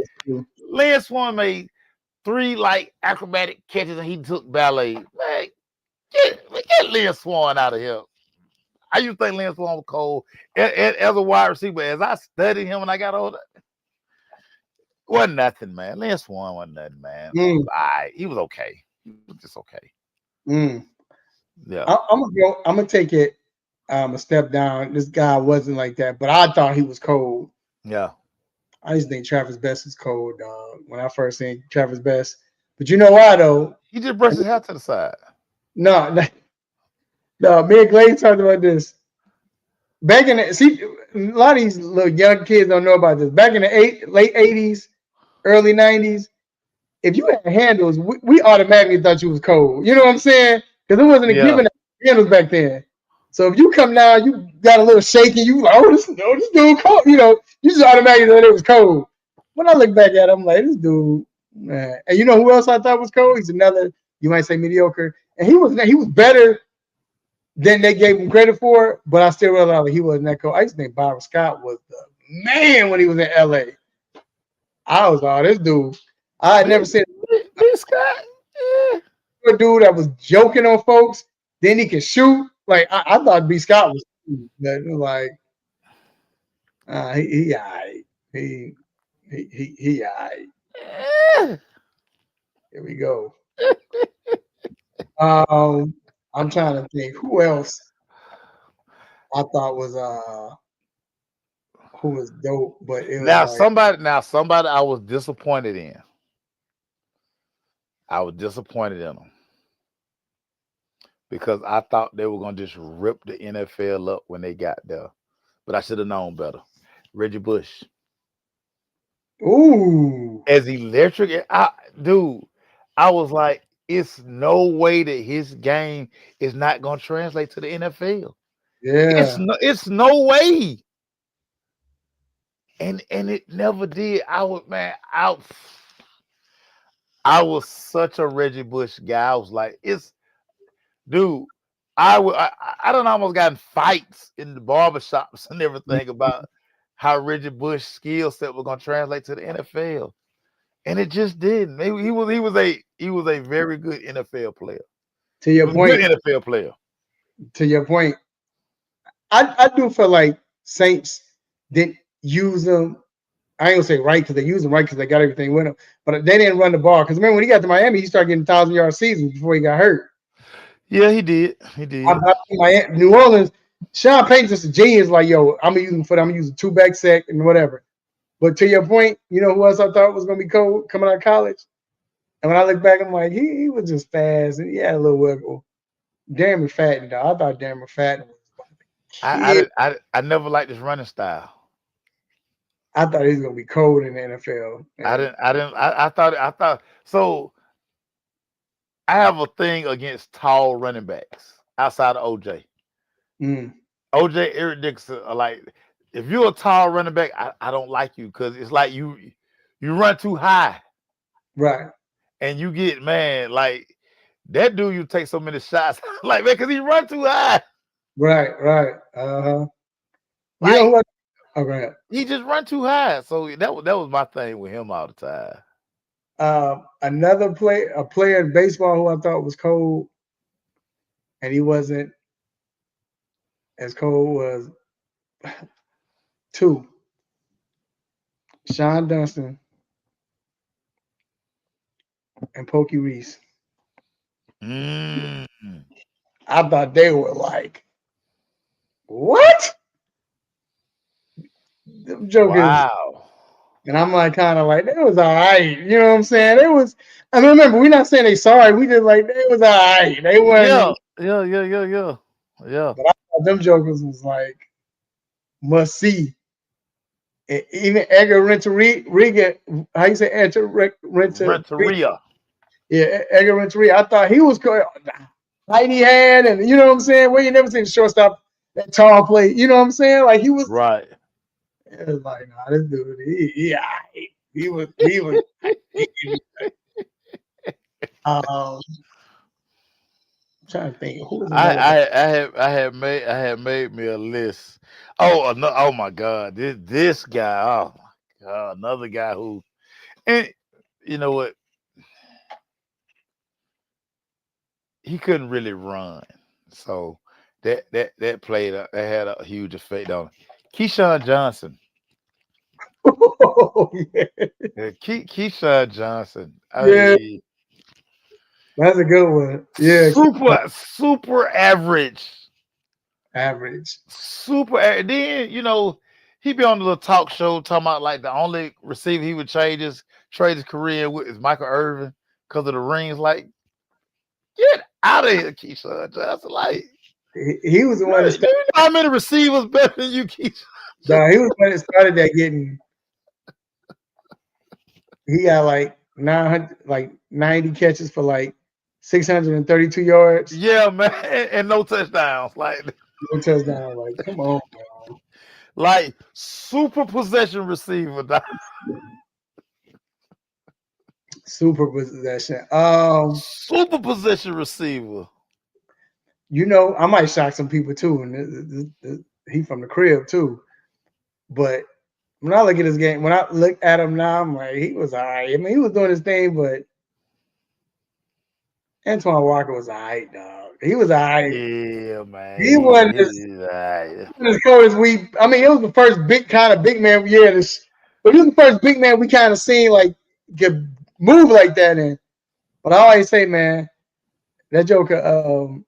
Lynn Swann made 3 acrobatic catches and he took ballet. Man, get Lynn Swann out of here. I used to think Lynn Swann was cold as a wide receiver. As I studied him when I got older, wasn't nothing, man. Lynn Swann wasn't nothing, man. He was okay. He was just okay. Yeah. I'm gonna take it a step down. This guy wasn't like that, but I thought he was cold. Yeah. I just think Travis Best is cold, dog. When I first seen Travis Best, but you know why though? He just brushed his hat to the side. No. Me and Glaze talked about this. Back in a lot of these little young kids don't know about this. Back in the late 80s, early 90s, if you had handles, we automatically thought you was cold. You know what I'm saying? Because it wasn't a given handles back then. So if you come now, you got a little shaky. You like, this dude cold. You know, you just automatically thought it was cold. When I look back at him, I'm like, this dude, man. And you know who else I thought was cold? He's another, you might say mediocre. And he was better than they gave him credit for, but I still realized he wasn't that cold. I used to think Byron Scott was the man when he was in LA. I was this dude. I had never seen B. Scott. Yeah. a dude that was joking on folks. Then he could shoot. Like I thought B. Scott was cool, but like he all right. He all right. Yeah. Here we go. I'm trying to think who else I thought was who was dope, but it was Now like somebody I was disappointed in. I was disappointed in them because I thought they were gonna just rip the NFL up when they got there, but I should have known better. Reggie Bush, ooh, as electric, dude, I was like, it's no way that his game is not gonna translate to the NFL. yeah, It's no way. And it never did. I was such a Reggie Bush guy. I was like, dude, I don't almost got in fights in the barbershops and everything about how Reggie Bush's skill set was gonna translate to the NFL. And it just didn't. He was a very good NFL player. to your point. Good NFL player. To your point, I do feel like Saints didn't use them. I ain't gonna say right because they used them right because they got everything with them, but they didn't run the ball. Because remember when he got to Miami, he started getting 1,000-yard seasons before he got hurt. Yeah, he did. He did. New Orleans, Sean Payton's just a genius. Like, yo, I'm gonna use him for that. I'm gonna use a 2-back set and whatever. But to your point, you know who else I thought was gonna be cold coming out of college? And when I look back, I'm like, he was just fast and he had a little wiggle. Darren McFadden, though. I thought Darren McFadden was I never liked his running style. I thought he was gonna be cold in the NFL. I thought so. I have a thing against tall running backs outside of OJ. Mm. OJ, Eric Dixon are like, if you're a tall running back, I don't like you because it's like you run too high. Right. And you get, man, like that dude, you take so many shots. Like, man, because he run too high. Right. Uh-huh. Like, you know what? Oh, go ahead. He just run too high. So that was my thing with him all the time. Another player in baseball who I thought was cold, and he wasn't as cold, was two. Sean Dunston and Pokey Reese. Mm. I thought they were like, what? Them jokers. Wow. And I'm like, kind of like, that was all right. You know what I'm saying? It was, I mean, remember, we're not saying they sorry. We just like, they was all right. They weren't. Yeah. But I thought them jokers was like, must see. And even Edgar Renteria, how you say Renteria. Yeah, Edgar Renteria. I thought he was cool. Height he had, and you know what I'm saying? Well, you never seen the shortstop that tall play. You know what I'm saying? Like he was right. It was like, nah, this dude, he was. I'm trying to think who was I had made me a list. Oh no! Oh my God! This guy! Oh my God! Another guy who, and you know what? He couldn't really run, so that played that had a huge effect on him. Keyshawn Johnson. Oh, yeah. Keyshawn Johnson. Yeah. That's a good one. Yeah. Super average. Super. Then, he'd be on the little talk show talking about like the only receiver he would trade his career with is Michael Irvin because of the rings. Like, get out of here, Keyshawn Johnson. Like, he was the one that started. You know how many receivers better than you, Keyshawn? No, he was the one that started that getting. He got like 90 catches for like 632 yards. Yeah, man, and no touchdowns. Like no touchdown. Like, come on, bro. Like super possession receiver. Super possession. Super possession receiver. I might shock some people too, and he from the crib too. But when I look at his game, when I look at him now, I'm like, he was all right. I mean, he was doing his thing, but Antoine Walker was all right, dog. He was all right. Yeah, man. He wasn't as cold as we. I mean, it was the first big man. Yeah, but he was the first big man we kind of seen like could move like that. But I always say, man, that Joker,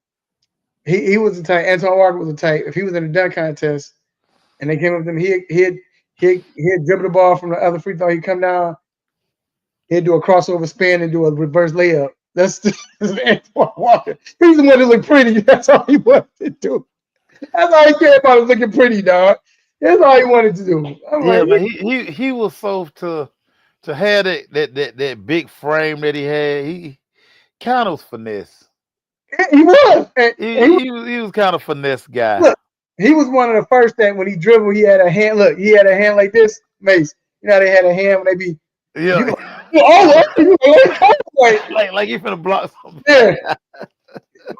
he was the type. Antoine Walker was the type. If he was in a dunk contest and they came up to him, he'd dribble the ball from the other free throw. He'd come down, he'd do a crossover spin and do a reverse layup. That's Antoine Walker. He's the one that looked pretty. That's all he wanted to do. That's all he cared about was looking pretty, dog. That's all he wanted to do. But he was so to have that big frame that he had. He kind of finesse. He was. He was kind of finesse guy. Look, he was one of the first that when he dribbled, he had a hand. Look, he had a hand like this, Mace. You know how they had a hand when they be. Yeah. Like you finna block something. Yeah.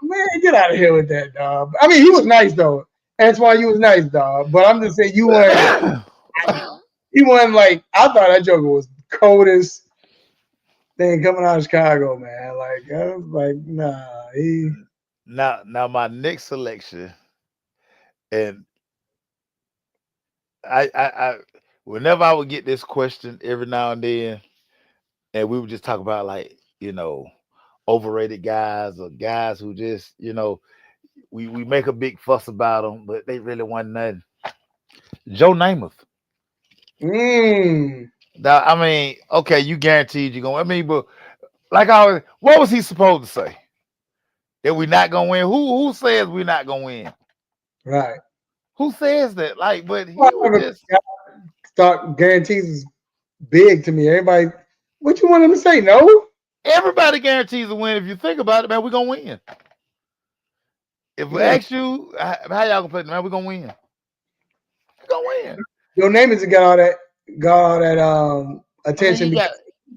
Man, get out of here with that, dog. I mean, he was nice though. Antoine, you was nice, dog. But I'm just saying you weren't. He wasn't like I thought that Joker was coldest thing coming out of Chicago, man. Like I was like, nah. Now my next selection, and I whenever I would get this question every now and then, and we would just talk about like overrated guys or guys who just we make a big fuss about them, but they really wasn't nothing. Joe Namath. Now, I mean, okay, you guaranteed you're gonna. I mean, but like what was he supposed to say? That we not gonna win? Who says we're not gonna win? Right. Who says that? Like, but he was just start guarantees is big to me. Everybody, what you want him to say? No. Everybody guarantees a win. If you think about it, man, we're gonna win. If we ask you how y'all gonna play, man, we're gonna win. We're gonna win. Your name is got all that attention. Got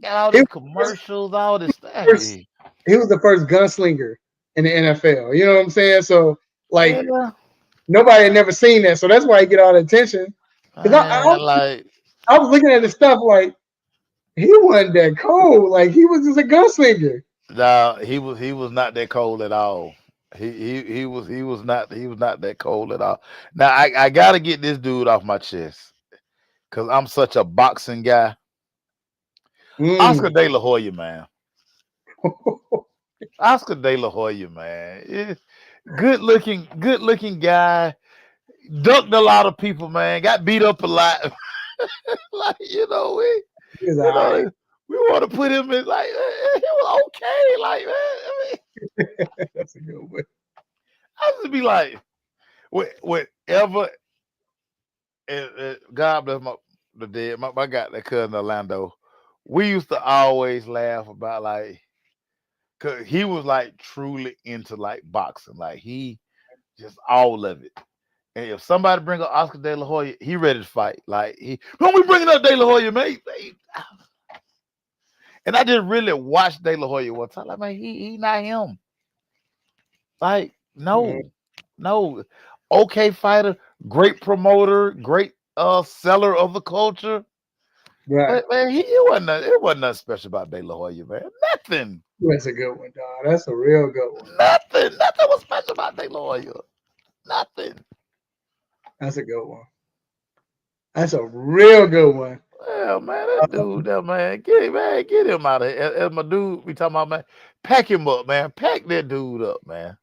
all these commercials, all this stuff. He was the first gunslinger in the NFL. You know what I'm saying? So like nobody had never seen that. So that's why he get all the attention. I was looking at the stuff like he wasn't that cold. Like he was just a gunslinger. No, he was not that cold at all. He was not that cold at all. Now I gotta get this dude off my chest because I'm such a boxing guy. Oscar De La Hoya, man. Oscar De La Hoya, man. Good looking guy. Dunked a lot of people, man. Got beat up a lot. Like we want to put him in like he was okay. Like man, that's a good one. I just be like, whatever. And God bless the dead. My guy, that cousin Orlando. We used to always laugh about like, cause he was like truly into like boxing. Like he just all of it. And if somebody bring up Oscar De La Hoya, he ready to fight. Like when we bringing up De La Hoya, man. And I didn't really watch De La Hoya one time. Like, man, he not him. Like, no. Okay fighter, great promoter, great seller of the culture. Right. But, man, it wasn't nothing special about De La Hoya, man. Nothing. That's a good one, dog. That's a real good one. Nothing was special about De La Hoya. Nothing. That's a good one. That's a real good one. Well, man, that dude, get him out of here. As my dude, we talking about, man, pack him up, man. Pack that dude up, man.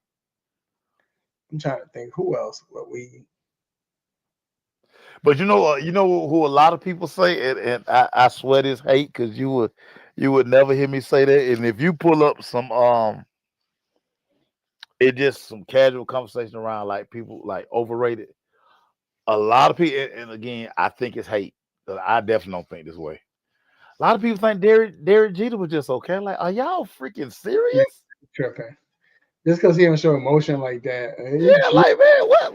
I'm trying to think who else. But you know who a lot of people say, and I swear this hate because you would never hear me say that. And if you pull up some it's just some casual conversation around like people like overrated. A lot of people, and again, I think it's hate. I definitely don't think this way. A lot of people think Derek Jeter was just okay. Like, are y'all freaking serious? Tripping. Just because he don't show emotion like that. Yeah, like man, what?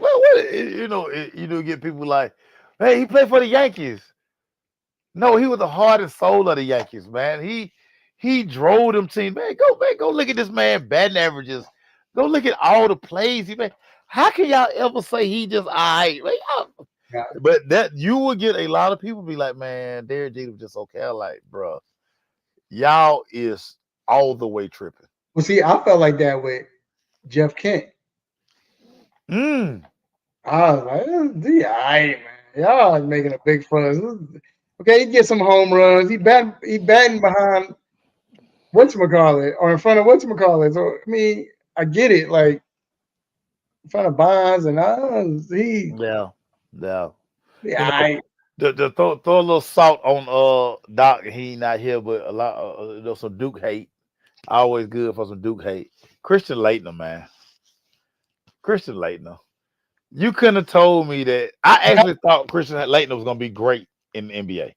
You get people like, hey, he played for the Yankees. No, he was the heart and soul of the Yankees, man. He drove them teams. Man, go look at this man batting averages. Go look at all the plays he made. How can y'all ever say he just all right? Yeah. But that you would get a lot of people be like, man, Derek Jeter was just okay. I'm like, bro, y'all is all the way tripping. Well, see, I felt like that with Jeff Kent. Mm. I was like, all right, man. Y'all is making a big fuss. Okay, he get some home runs. He batting behind whatchamacallit or in front of whatchamacallit. So I mean, I get it, like in front of Bonds and Yeah. I To throw a little salt on Doc, he not here, but a lot there's some Duke hate. Always good for some Duke hate. Christian Laettner, man. Christian Laettner. You couldn't have told me that. I actually thought Christian Laettner was gonna be great in the NBA.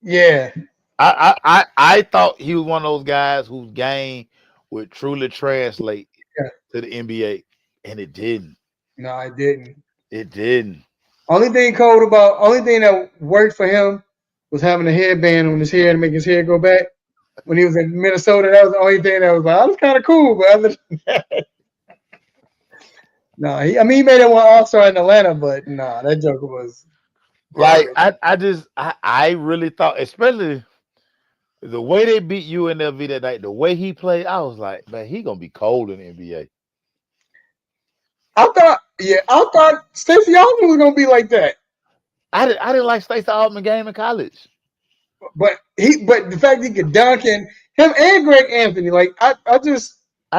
yeah. I thought he was one of those guys whose game would truly translate Yeah. to the NBA, and it didn't. No, I didn't. It didn't. Only thing that worked for him was having a headband on his hair to make his hair go back. When he was in Minnesota, that was the only thing that was like, that was kind of cool. But other than that, no, he made it one All-Star in Atlanta, but no, that joker was Like I really thought, especially the way they beat UNLV that night, the way he played, I was like, man, he gonna be cold in the NBA. I thought Stacey Altman was gonna be like that. I didn't like Stacey Altman game in college. But the fact he could dunk and him and Greg Anthony, like I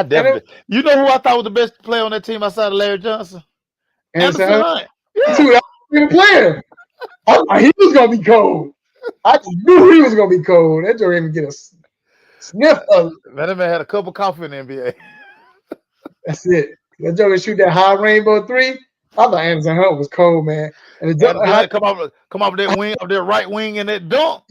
definitely. You know who I thought was the best player on that team outside of Larry Johnson? Anderson Hunt. Yeah. Dude, I was a player. I thought he was gonna be cold. I just knew he was gonna be cold. That joke even get a sniff of it. That man had a cup of coffee in the NBA. That's it. That joker shoot that high rainbow three. I thought Anderson Hunt was cold, man. And come off that wing, of that right wing, and that dunk.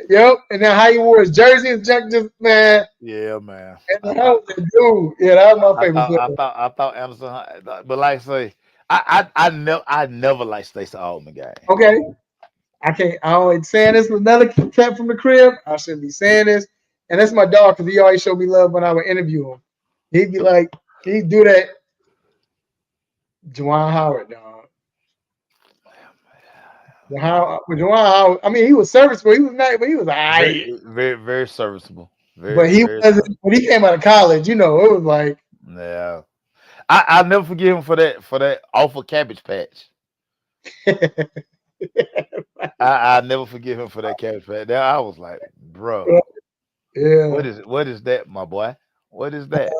Yep, and then how he wore his jersey and just man. Yeah, man. And that was the dude. Yeah, that was my favorite. I thought Anderson Hunt, but like I say, I never liked Stacey Altman guy. Okay, I always saying this with another cat from the crib. I shouldn't be saying this, and that's my dog because he always showed me love when I would interview him. He'd be like, he'd do that. Juwan Howard, dog. Juwan Howard. I mean, he was serviceable. He was nice, but he was very, very, very serviceable. But he wasn't when he came out of college. You know, it was like, yeah. I'll never forgive him for that awful Cabbage Patch. I never forgive him for that Cabbage Patch. I was like, bro, yeah. What is that, my boy? What is that?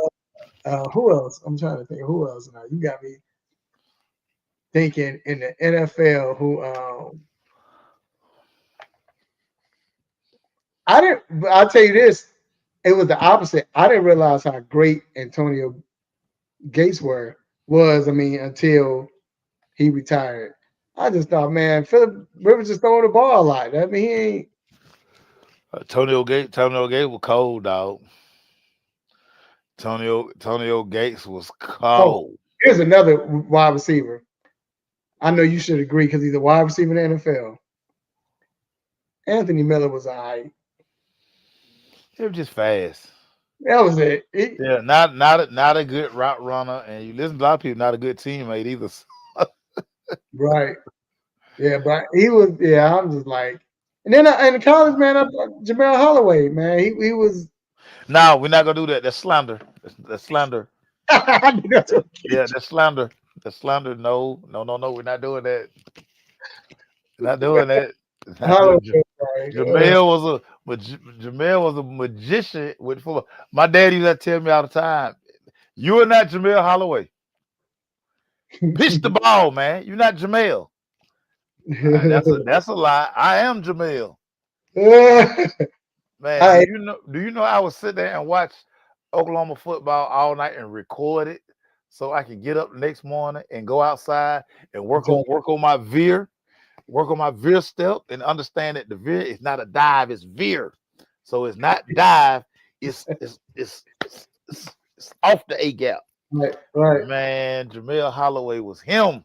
Who else? I'm trying to think. Who else now? You got me thinking in the NFL who I'll tell you this, it was the opposite. I didn't realize how great Antonio Gates was until he retired. I just thought, man, Phillip Rivers just throwing the ball a lot. I mean, he ain't Antonio Gates was cold, dog. Antonio Gates was cold. Oh, here's another wide receiver. I know you should agree because he's a wide receiver in the NFL. Anthony Miller was all right. He was just fast. That was it. Yeah, not a good route runner, and you listen to a lot of people, not a good teammate either. Right. Yeah, but he was. Yeah, I'm just like, and then in college, man, Jamel Holloway, man, he was. No, we're not gonna do that. That's slander. That's slander. Yeah, that's slander. That's slander. No. We're not doing that. Not doing that. Jamel was a magician with football. My dad used to tell me all the time, "You are not Jamel Holloway. Pitch the ball, man. You're not Jamel." That's a lie. I am Jamel. Man, do you know I would sit there and watch Oklahoma football all night and record it so I could get up the next morning and go outside and work on my veer step and understand that the veer is not a dive, it's veer. So it's not dive, it's off the A gap. Right. Man, Jamel Holloway was him.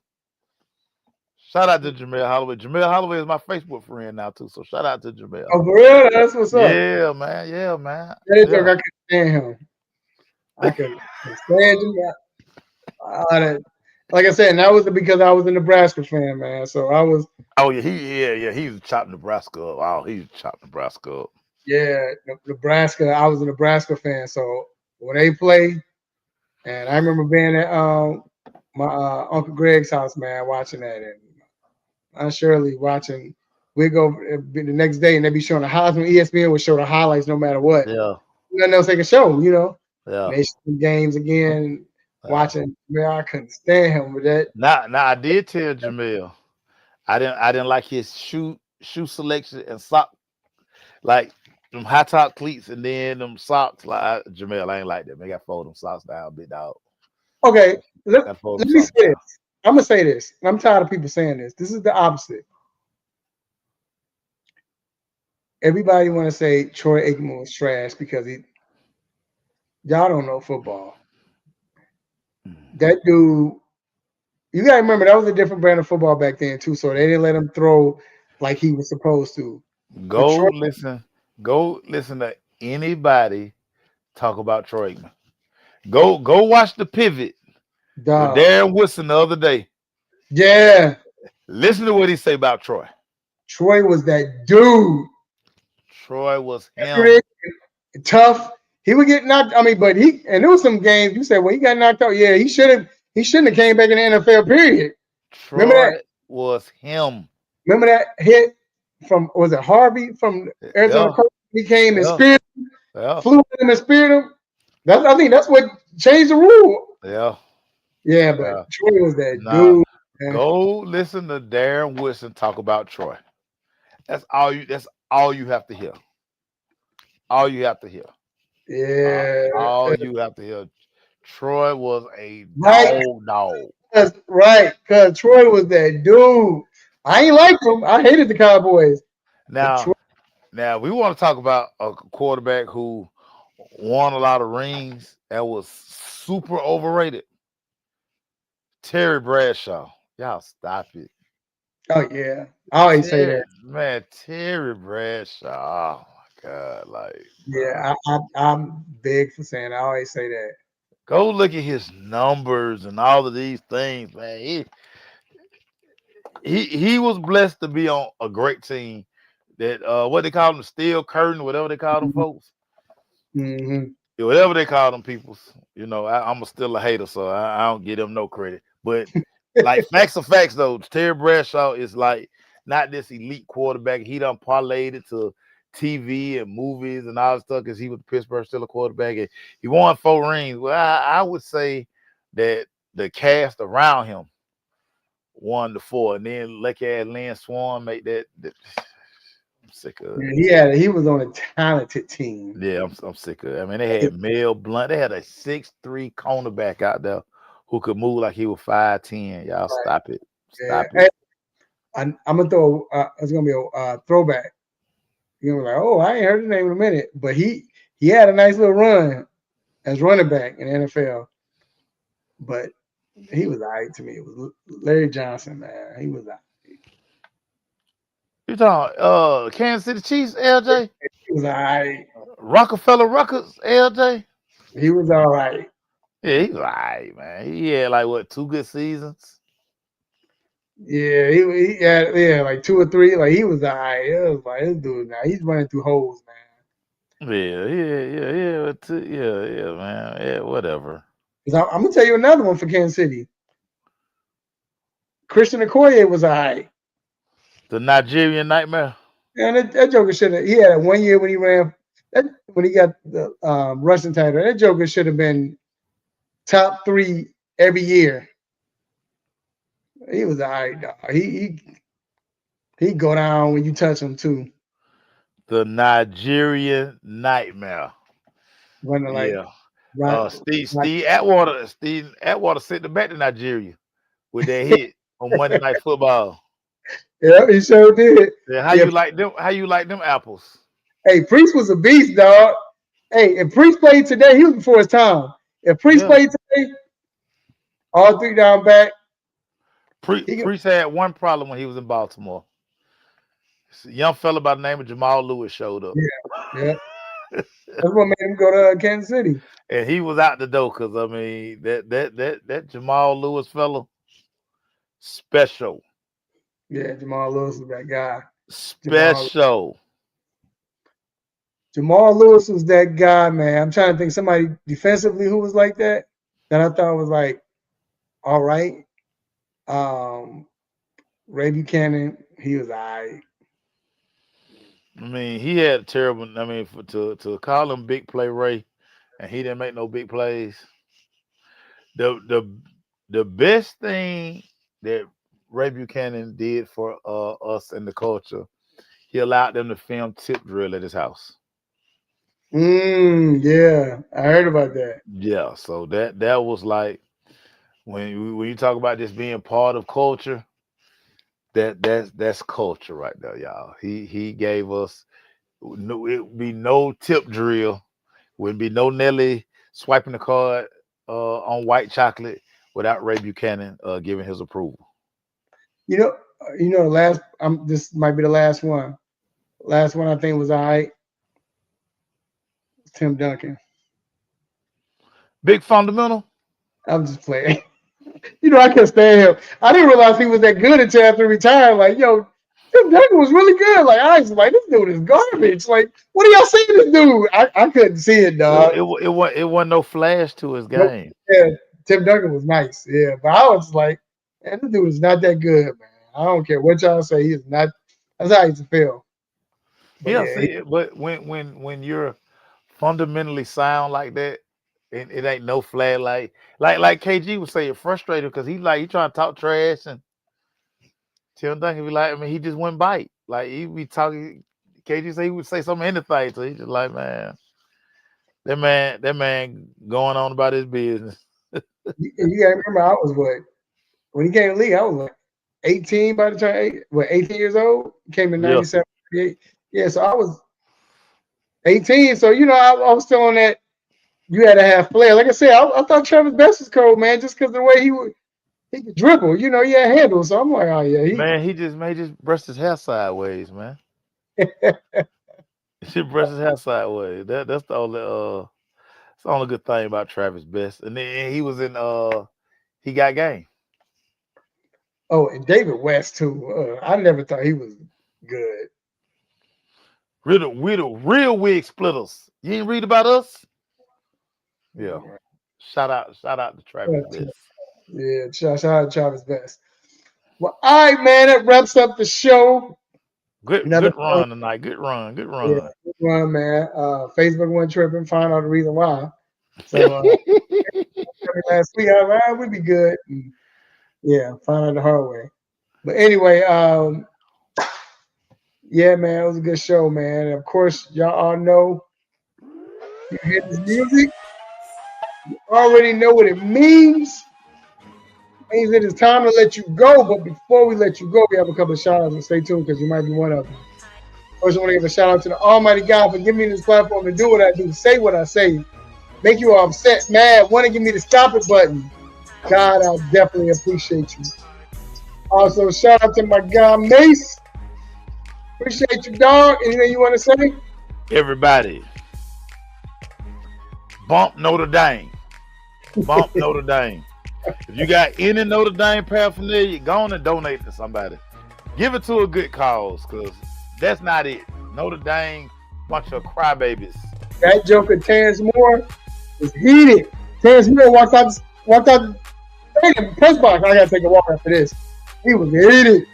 Shout out to Jamel Holloway. Jamel Holloway is my Facebook friend now too. So shout out to Jamel. Oh, for real? That's what's up. Yeah, man. Yeah, man. I could stand him. I could stand him. like I said, and that was because I was a Nebraska fan, man. So I was, Oh yeah, he's chopped Nebraska up. Oh, he's chopped Nebraska up. Nebraska. I was a Nebraska fan. So when they play, and I remember being at my Uncle Greg's house, man, watching that, and Aunt Shirley watching. We go the next day, and they be showing the highlights. ESPN would show the highlights no matter what. Yeah, Nothing else they can show, you know. yeah. And they show games again, watching. Man, I couldn't stand him with that. Now I did tell Jamel, I didn't like his shoe selection and sock, like them high top cleats and then them socks. Like Jamel, I ain't like that. Man, got to fold them socks down, big dog. Okay, let Got to fold me them say socks down. this. I'm gonna say this. And I'm tired of people saying this. This is the opposite. Everybody want to say Troy Aikman was trash because y'all don't know football. That dude, you gotta remember that was a different brand of football back then too. So they didn't let him throw like he was supposed to. Go listen to anybody talk about Troy Aikman. Go watch the pivot with Darren Woodson the other day. Yeah. Listen to what he say about Troy. Troy was that dude. Troy was him. Tough. He would get knocked. I mean, but there was some games you said, well, he got knocked out. Yeah, he shouldn't have came back in the NFL, period. Troy was him. Remember that hit from, was it Harvey from Arizona? Yeah. He came and speared him, flew him and speared him. I think that's what changed the rule. Yeah. Yeah, but Troy was that dude. Man. Go listen to Darren Woodson talk about Troy. That's all you have to hear. All you have to hear. Yeah. All you have to hear. Troy was a dog. Right, because Troy was that dude. I ain't like him. I hated the Cowboys. Now we want to talk about a quarterback who won a lot of rings and was super overrated. Terry Bradshaw. Y'all stop it. Oh yeah. I always say that. Man, Terry Bradshaw. Oh my God. Like, yeah, I'm big for saying I always say that. Go look at his numbers and all of these things, man. He was blessed to be on a great team that what they call them, steel curtain, whatever they call them folks. Mm-hmm. Whatever they call them peoples. You know, I'm still a hater, so I don't give them no credit. But like facts are facts though. Terry Bradshaw is like not this elite quarterback. He done parlayed it to TV and movies and all that stuff because he was the Pittsburgh Steelers quarterback and he won 4 rings. Well, I would say that the cast around him won the 4, and then lucky ass Lynn Swan made that. I'm sick of it. Yeah, he was on a talented team. Yeah, I'm sick of it. I mean, they had Mel Blunt. They had a 6'3" cornerback out there who could move like he was 5'10". Y'all stop it. Stop it. I'm gonna throw. It's gonna be a throwback. You're gonna be like, oh, I ain't heard his name in a minute, but he had a nice little run as running back in the NFL. But he was all right to me. It was Larry Johnson, man. He was all right. You talking Kansas City Chiefs, LJ? He was all right. Rockefeller Ruckers, LJ? He was all right. Yeah, he was all right, man. He had like what, 2 good seasons? Yeah, he had like 2 or 3. Like he was all right. It was like this dude now. He's running through holes, man. Yeah, man. Yeah, whatever. I'm gonna tell you another one for Kansas City. Christian Okoye was all right. The Nigerian Nightmare. Yeah, that Joker should have. He had 1 year when he ran. When he got the rushing title, that Joker should have been top 3 every year. He was all right, dog. He go down when you touch him too. The Nigerian Nightmare. Running like Steve Atwater sent them back to Nigeria with that hit on Monday Night Football. Yeah, he sure did. Yeah, how you like them? How you like them apples? Hey, Priest was a beast, dog. Hey, if Priest played today, he was before his time. If Priest played today, all 3 down back. Priest had one problem when he was in Baltimore. A young fella by the name of Jamal Lewis showed up. Yeah. That's what made him go to Kansas City. And he was out the door because I mean that Jamal Lewis fella, Special. Yeah, Jamal Lewis was that guy. Special. Jamal Lewis was that guy, man. I'm trying to think somebody defensively who was like that I thought was like, all right. Ray Buchanan, he was all right. I mean, he had terrible. I mean, to call him big play Ray, and he didn't make no big plays. The best thing that Ray Buchanan did for us in the culture, he allowed them to film tip drill at his house. Yeah, I heard about that. Yeah, so that was like when you talk about this being part of culture, that's culture right there, y'all. He gave us no, it would be no tip drill, wouldn't be no Nelly swiping the card on white chocolate without Ray Buchanan giving his approval. You know, this might be the last one. Last one I think was all right. Tim Duncan. Big fundamental. I'm just playing. I can't stand him. I didn't realize he was that good until after he retired. Like, yo, Tim Duncan was really good. Like, I was like, this dude is garbage. Like, what are y'all saying this dude? I couldn't see it, dog. It wasn't no flash to his game. Yeah, Tim Duncan was nice. Yeah, but I was like, man, this dude is not that good, man. I don't care what y'all say. He is not. That's how I used to feel. But but when you're fundamentally sound like that, it ain't no flag like KG would say, it frustrated because he trying to talk trash, and Tim Duncan be like, I mean, he just wouldn't bite. Like, he be talking. KG say he would say something anything, so he just like, man, that man going on about his business. You gotta remember, I was when he came to the league, I was like 18 by the time 18 years old. He came in 97, 98. Yeah, so I was 18. So I was still on that. You had to have flair. Like I said, I thought Travis Best was cold, man, just because the way he could dribble. He had handles. So I'm like, oh yeah, he just brushed his hair sideways, man. He brushed his hair sideways. That's the only good thing about Travis Best. And then he was in He Got Game. Oh, and David West too. I never thought he was good. We're the real wig splitters. You ain't read about us? Yeah. Shout out to Travis Best. Yeah, shout out to Travis Best. Well, all right, man. That wraps up the show. Good run tonight. Good run. Yeah, good run, man. Facebook went tripping. Find out the reason why. So last week, I was like, we'd be good. And, yeah, find out the hard way. But anyway, yeah, man, it was a good show, man. And of course, y'all all know you hear this music. You already know what it means. It means it is time to let you go. But before we let you go, we have a couple of shout outs, and stay tuned because you might be one of them. First, I want to give a shout out to the Almighty God for giving me this platform to do what I do, say what I say, make you upset, mad, want to give me the stop it button. God, I definitely appreciate you. Also, shout out to my guy Mace. Appreciate you, dog. Anything you want to say? Everybody, bump Notre Dame. Bump Notre Dame. If you got any Notre Dame paraphernalia, go on and donate to somebody. Give it to a good cause, because that's not it. Notre Dame, bunch of crybabies. That joker, Terrence Moore, is heated. Terrence Moore walked out the press box. I got to take a walk after this. He was heated.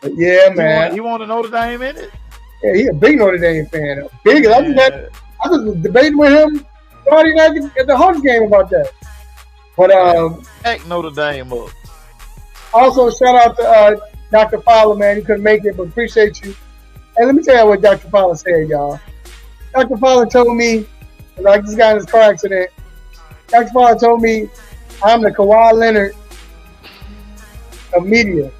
But yeah, man. You want a Notre Dame in it? Yeah, he a big Notre Dame fan. Big. I was debating with him Friday night at the Hawks game about that. But heck, Notre Dame up. Also, shout out to Dr. Fowler, man. He couldn't make it, but appreciate you. And let me tell you what Dr. Fowler said, y'all. Dr. Fowler told me, like this guy in his car accident, Dr. Fowler told me I'm the Kawhi Leonard of media.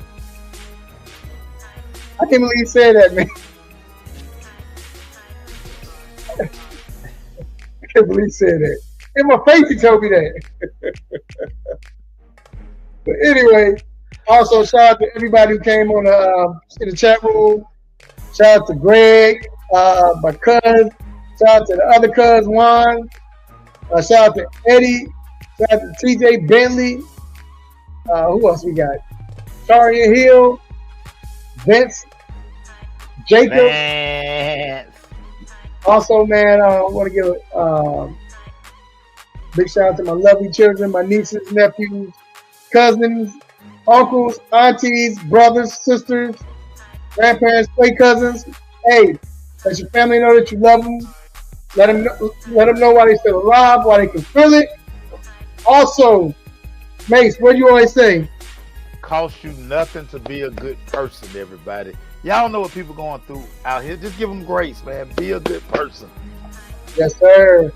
I can't believe he said that, man. I can't believe he said that. In my face, he told me that. But anyway, also shout out to everybody who came on in the chat room. Shout out to Greg, my cousin. Shout out to the other cousin, Juan. Shout out to Eddie. Shout out to TJ Bentley. Who else we got? Taria Hill, Vince, Jacob. Man. Also, man, I want to give a big shout out to my lovely children, my nieces, nephews, cousins, uncles, aunties, brothers, sisters, grandparents, play cousins. Hey, let your family know that you love them. Let them know why they still alive, why they can feel it. Also, Mace, what do you always say? Cost you nothing to be a good person, everybody. Y'all know what people going through out here. Just give them grace, man. Be a good person. Yes, sir.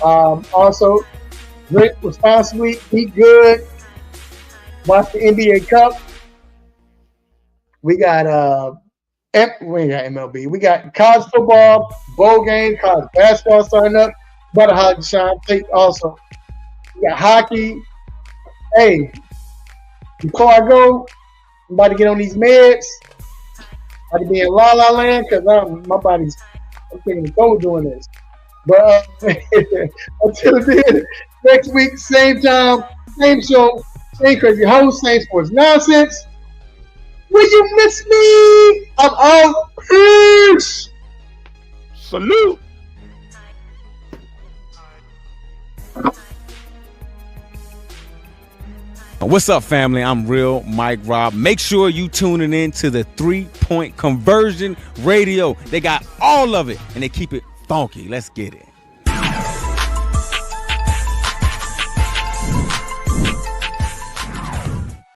Also, drink responsibly, eat good, watch the NBA Cup. We got MLB. We got college football, bowl games, college basketball starting up. Brother Holly Deshaun Tate also. We got hockey. Hey, before I go, I'm about to get on these meds. I'm about to be in La La Land because I'm thinking of go doing this. But until then, next week, same time, same show, same crazy host, same sports nonsense. Will you miss me? I'm out. Peace. Salute. What's up, family? I'm Real Mike Rob. Make sure you tuning in to the 3-Point Conversion Radio. They got all of it, and they keep it funky. Let's get it.